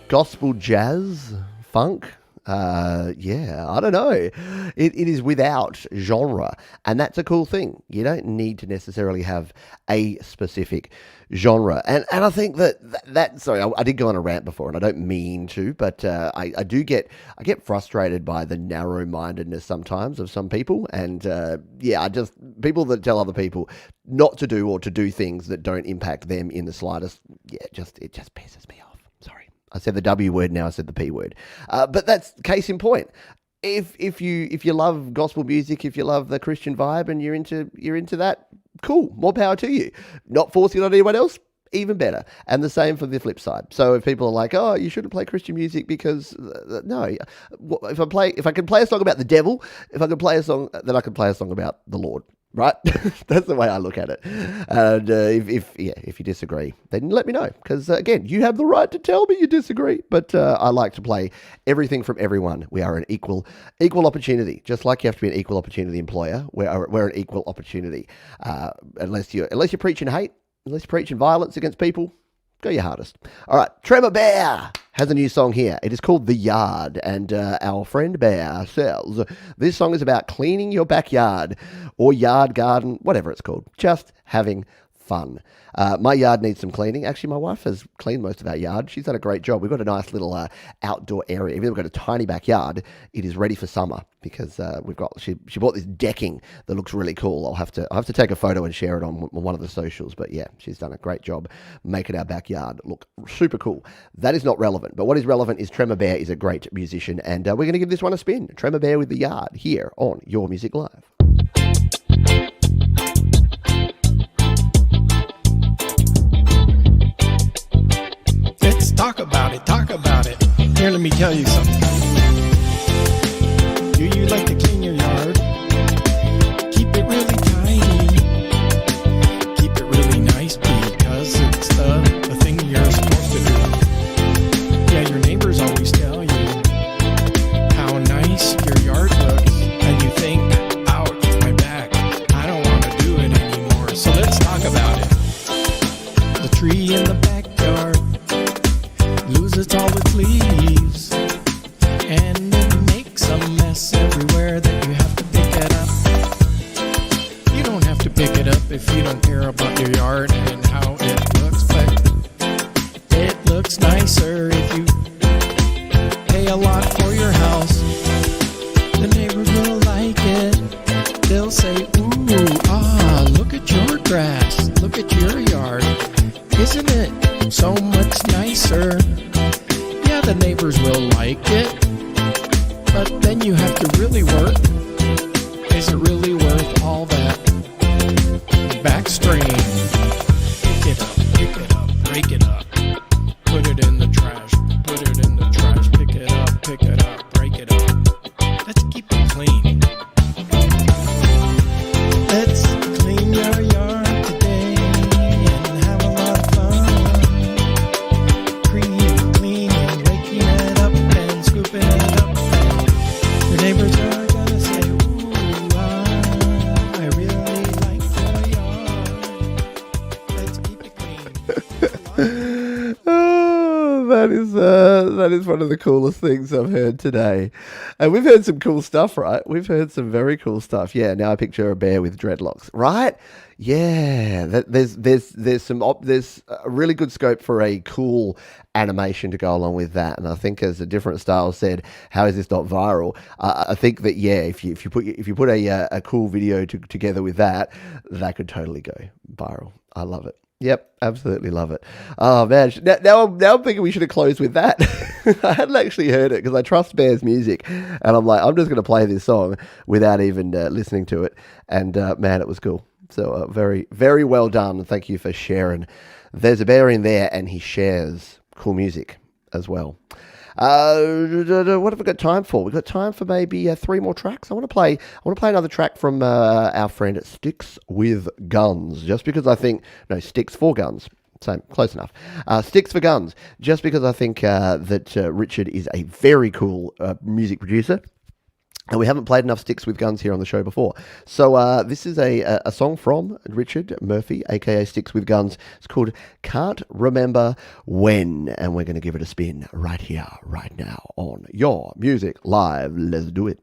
Speaker 1: Gospel jazz? Funk? Yeah, I don't know. It is without genre, and that's a cool thing. You don't need to necessarily have a specific genre, and I think that sorry, I did go on a rant before, and I don't mean to, but I get frustrated by the narrow-mindedness sometimes of some people, and people that tell other people not to do or to do things that don't impact them in the slightest. Yeah, it just pisses me off. Sorry. I said the W word, now I said the P word. But that's case in point. If you love gospel music, if you love the Christian vibe and you're into that, cool, more power to you. Not forcing it on anyone else, even better. And the same for the flip side. So if people are like, oh, you shouldn't play Christian music because no, if I can play a song about the devil, if I can play a song, then I can play a song about the Lord. Right? That's the way I look at it. And if you disagree, then let me know. Because, again, you have the right to tell me you disagree. But I like to play everything from everyone. We are an equal opportunity. Just like you have to be an equal opportunity employer, we're an equal opportunity. Unless you're preaching hate, unless you're preaching violence against people, go your hardest. All right, Tremor Bear has a new song here. It is called The Yard, and our friend Bear says this song is about cleaning your backyard or yard, garden, whatever it's called. Just having fun. My yard needs some cleaning. Actually, my wife has cleaned most of our yard. She's done a great job. We've got a nice little outdoor area. Even though we've got a tiny backyard, it is ready for summer because she bought this decking that looks really cool. I'll have to take a photo and share it on one of the socials. But yeah, she's done a great job making our backyard look super cool. That is not relevant. But what is relevant is Tremor Bear is a great musician, and we're going to give this one a spin. Tremor Bear with The Yard here on Your Music Live.
Speaker 9: Let's talk about it, talk about it. Here, let me tell you something. Do you like to clean your yard? Keep it really tidy. Keep it really nice because it's the thing you're supposed to do. Yeah, your neighbors always tell you how nice your yard looks, and you think, ouch, my back, I don't want to do it anymore. So let's talk about it. The tree in the backyard loses all its leaves, and it makes a mess everywhere that you have to pick it up. You don't have to pick it up if you don't care about your yard and how it looks, but it looks nicer if you pay a lot for your house. The neighbors will like it. They'll say, ooh, look at your grass, look at your yard. Isn't it so much nicer? Yeah, the neighbors will like it, but then you have to really work. Is it really worth all that backstrain? Pick it up, break it up, put it in the trash, pick it up, break it up. Let's keep it clean. Let's clean your yard today and have a lot of fun. Cleaning, waking it up and scooping it up. Your neighbors are gonna say, ooh, I really like your yard. Let's keep it clean.
Speaker 1: That is one of the coolest things I've heard today. And we've heard some cool stuff, right? We've heard some very cool stuff. Yeah, now I picture a bear with dreadlocks, right? Yeah, there's a really good scope for a cool animation to go along with that. And I think, as a different style said, how is this not viral? I think that, yeah, if you put a cool video together with that could totally go viral. I love it. Yep, absolutely love it. Oh man, now I'm thinking we should have closed with that. I hadn't actually heard it because I trust Bear's music, and I'm like, I'm just going to play this song without even listening to it. And man, it was cool. So very, very well done. Thank you for sharing. There's a bear in there, and he shares cool music as well. What have we got time for? We've got time for maybe 3 more tracks. I want to play another track from our friend Sticks with Guns, just because I think, no, Sticks for Guns. Same, close enough. Sticks for Guns, just because I think that Richard is a very cool music producer. And we haven't played enough Sticks with Guns here on the show before. So this is a song from Richard Murphy, a.k.a. Sticks with Guns. It's called Can't Remember When. And we're going to give it a spin right here, right now on Your Music Live. Let's do it.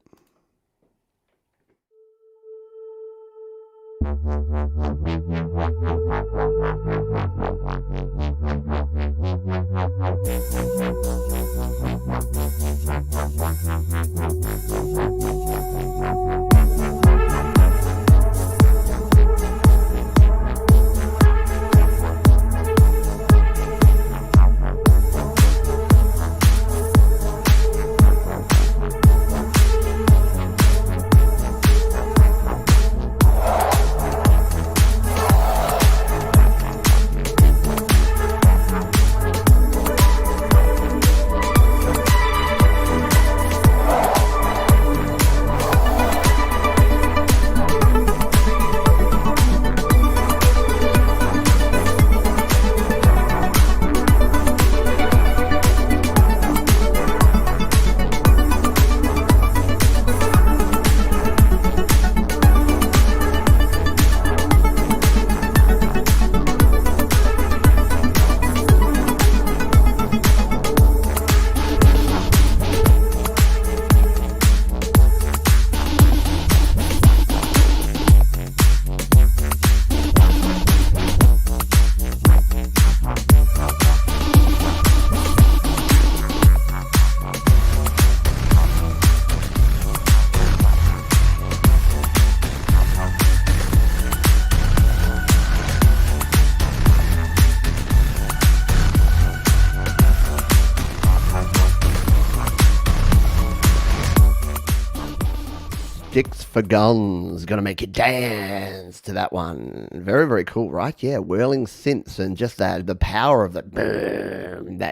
Speaker 1: Sticks for Guns. Gonna make you dance to that one. Very, very cool, right? Yeah, whirling synths and just the power of that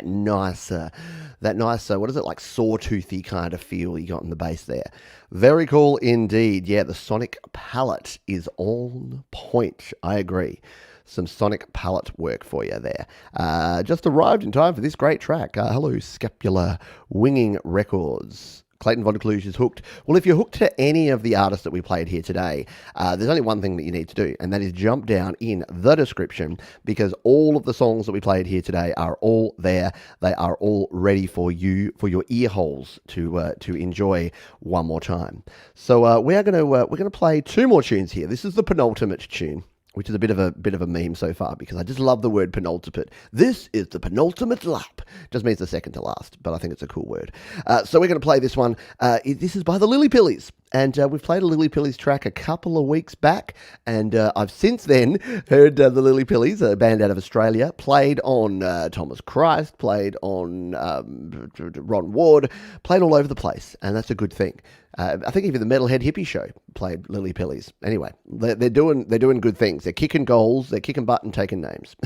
Speaker 1: nice, what is it, like sawtoothy kind of feel you got in the bass there. Very cool indeed. Yeah, the sonic palette is on point. I agree. Some sonic palette work for you there. Just arrived in time for this great track. Hello, Scapular Winging Records. Clayton Von Kluge is hooked. Well, if you're hooked to any of the artists that we played here today, there's only one thing that you need to do, and that is jump down in the description, because all of the songs that we played here today are all there. They are all ready for you, for your ear holes to enjoy one more time. So we're gonna play two more tunes here. This is the penultimate tune, which is a bit of a meme so far, because I just love the word penultimate. This is the penultimate lap. Just means the second to last, but I think it's a cool word. So we're going to play this one. This is by the Lily Pillies, and we've played a Lily Pillies track a couple of weeks back, and I've since then heard the Lily Pillies, a band out of Australia, played on Thomas Christ, played on Ron Ward, played all over the place, and that's a good thing. I think even the Metalhead Hippie Show played Lily Pillies. Anyway, they're doing good things. They're kicking goals, they're kicking butt and taking names.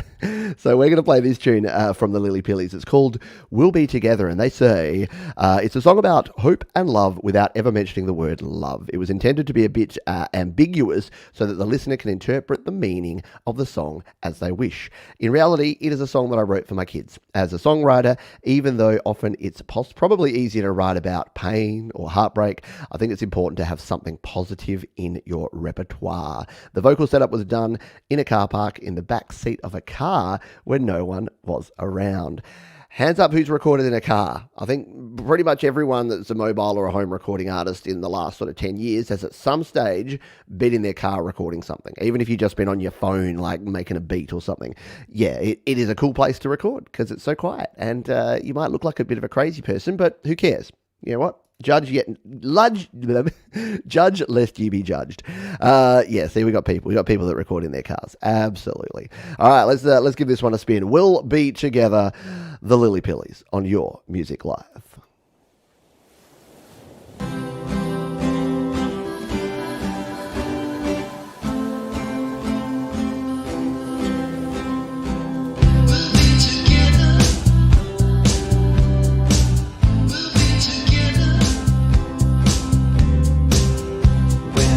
Speaker 1: So we're going to play this tune from the Lily Pillies. It's called We'll Be Together, and they say it's a song about hope and love without ever mentioning the word love. It was intended to be a bit ambiguous so that the listener can interpret the meaning of the song as they wish. In reality, it is a song that I wrote for my kids. As a songwriter, even though often it's probably easier to write about pain or heartbreak, I think it's important to have something positive in your repertoire. The vocal setup was done in a car park in the back seat of a car when no one was around. Hands up who's recorded in a car. I think pretty much everyone that's a mobile or a home recording artist in the last sort of 10 years has at some stage been in their car recording something. Even if you've just been on your phone, like making a beat or something. Yeah, it is a cool place to record because it's so quiet. And you might look like a bit of a crazy person, but who cares? You know what? Judge lest you be judged. Yeah, see, we got people that record in their cars. Absolutely. All right, let's give this one a spin. We'll Be Together, the Lily Pillies on Your Music Live.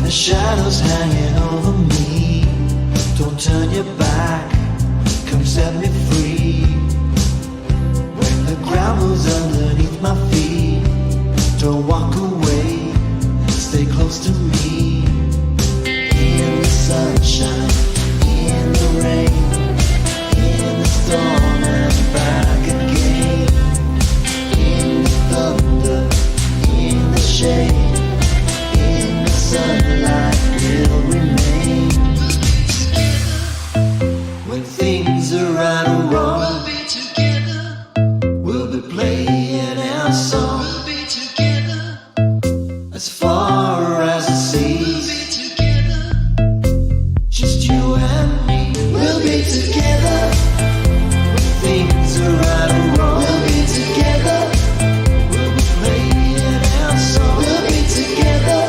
Speaker 2: The shadows hanging over me. Don't turn your back, come set me free. When the ground moves underneath my feet, don't walk away, stay close to me. In the sunshine, in the rain, in the storm and back again. In the thunder, in the shade, sunlight will remain. When things are right or wrong, we'll be together. We'll be playing our song. We'll be together. As far as the seas, we'll be together. Just you and me. We'll be together. When things are right or wrong, we'll be together. We'll be playing our song. We'll be together.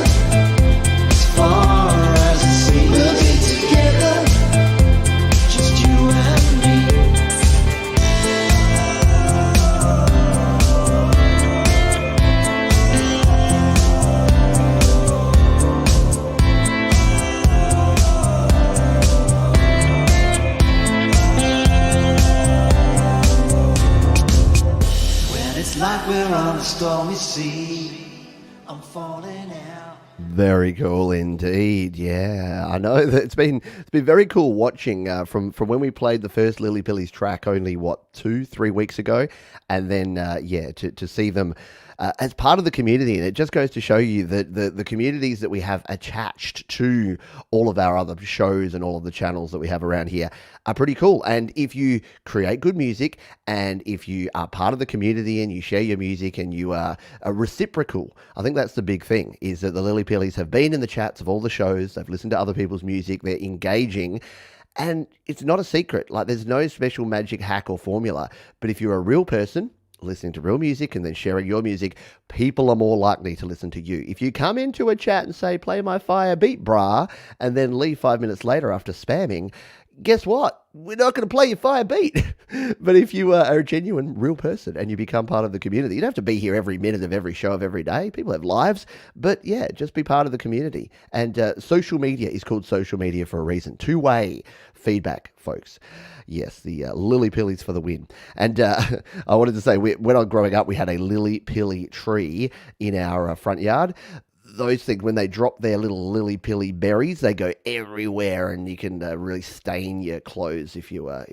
Speaker 2: Like we're on a stormy sea, I'm falling out.
Speaker 1: Very cool indeed. Yeah, I know that it's been very cool watching from when we played the first Lily Pillies track only 2-3 weeks ago, and then to see them as part of the community. And it just goes to show you that the communities that we have attached to all of our other shows and all of the channels that we have around here are pretty cool. And if you create good music, and if you are part of the community and you share your music and you are reciprocal, I think that's the big thing, is that the Lily Pillies have been in the chats of all the shows, they've listened to other people's music, they're engaging. And it's not a secret, like there's no special magic hack or formula, but if you're a real person listening to real music and then sharing your music, people are more likely to listen to you. If you come into a chat and say, play my fire beat, brah, and then leave 5 minutes later after spamming, guess what? We're not going to play your fire beat. But if you are a genuine, real person and you become part of the community, you don't have to be here every minute of every show of every day. People have lives. But yeah, just be part of the community. And social media is called social media for a reason. Two-way feedback, folks. Yes, the lily pillies for the win. And I wanted to say, when I was growing up, we had a lily pilly tree in our front yard. Those things, when they drop their little lily pilly berries, they go everywhere, and you can really stain your clothes if you're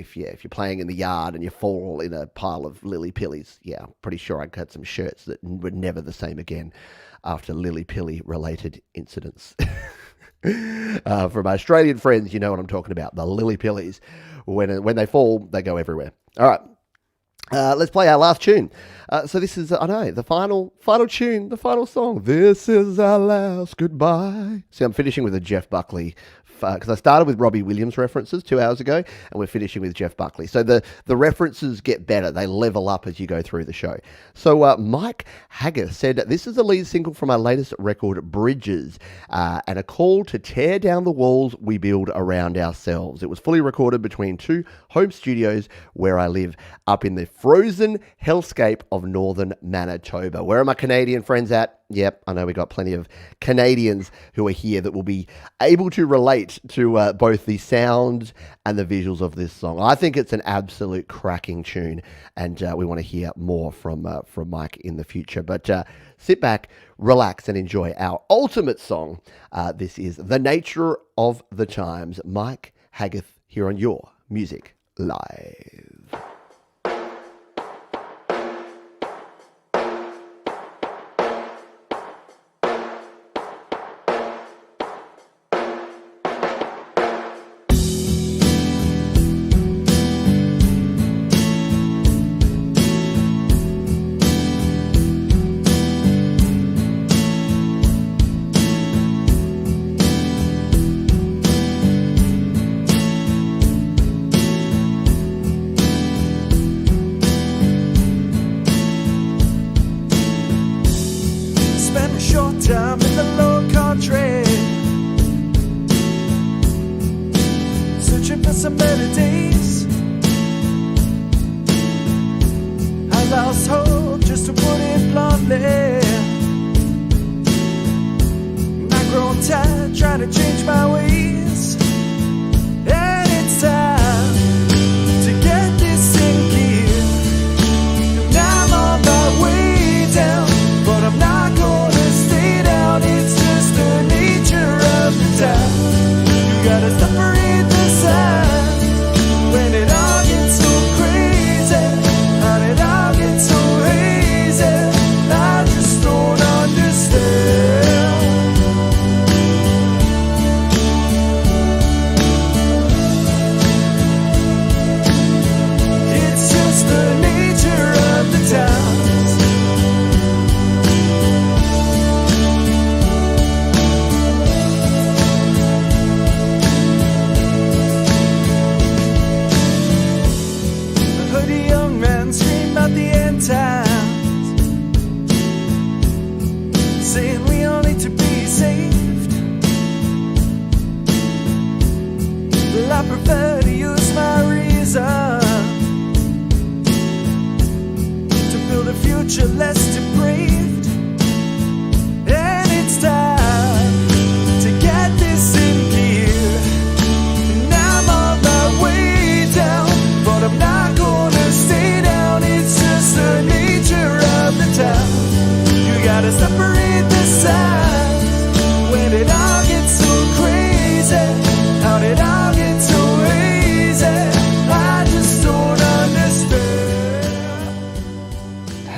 Speaker 1: playing in the yard and you fall in a pile of lily pillies. Yeah, I'm pretty sure I had some shirts that were never the same again after lily pilly related incidents. For my Australian friends, you know what I'm talking about. The lily pillies, when they fall, they go everywhere. All right. Let's play our last tune. So this is, the final tune, the final song. This is our last goodbye. See, I'm finishing with a Jeff Buckley, because I started with Robbie Williams references 2 hours ago, and we're finishing with Jeff Buckley. So the references get better. They level up as you go through the show. So Mike Haggith said, this is the lead single from our latest record, Bridges, and a call to tear down the walls we build around ourselves. It was fully recorded between 2 home studios where I live, up in the frozen hellscape of northern Manitoba. Where are my Canadian friends at? Yep, I know we got plenty of Canadians who are here that will be able to relate to both the sound and the visuals of this song. I think it's an absolute cracking tune, and we want to hear more from Mike in the future. But sit back, relax, and enjoy our ultimate song. This is The Nature of the Times. Mike Haggith here on Your Music Live.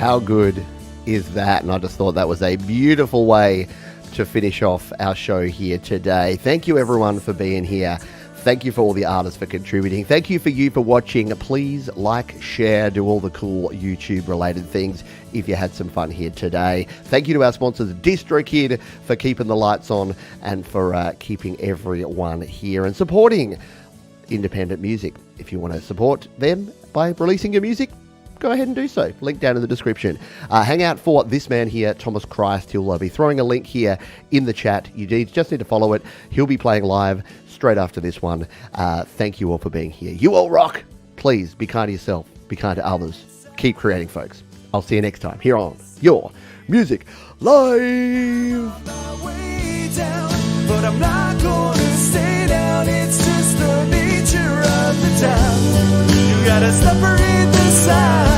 Speaker 1: How good is that? And I just thought that was a beautiful way to finish off our show here today. Thank you everyone for being here. Thank you for all the artists for contributing. Thank you for watching. Please like, share, do all the cool YouTube related things if you had some fun here today. Thank you to our sponsors, DistroKid, for keeping the lights on and for keeping everyone here and supporting independent music. If you want to support them by releasing your music, go ahead and do so. Link down in the description. Hang out for this man here, Thomas Christ. He'll be throwing a link here in the chat. You just need to follow it. He'll be playing live straight after this one. Thank you all for being here. You all rock. Please be kind to yourself. Be kind to others. Keep creating, folks. I'll see you next time here on Your Music Live.
Speaker 3: But I'm not gonna stay down, it's just the nature of the town. You gotta separate the sound.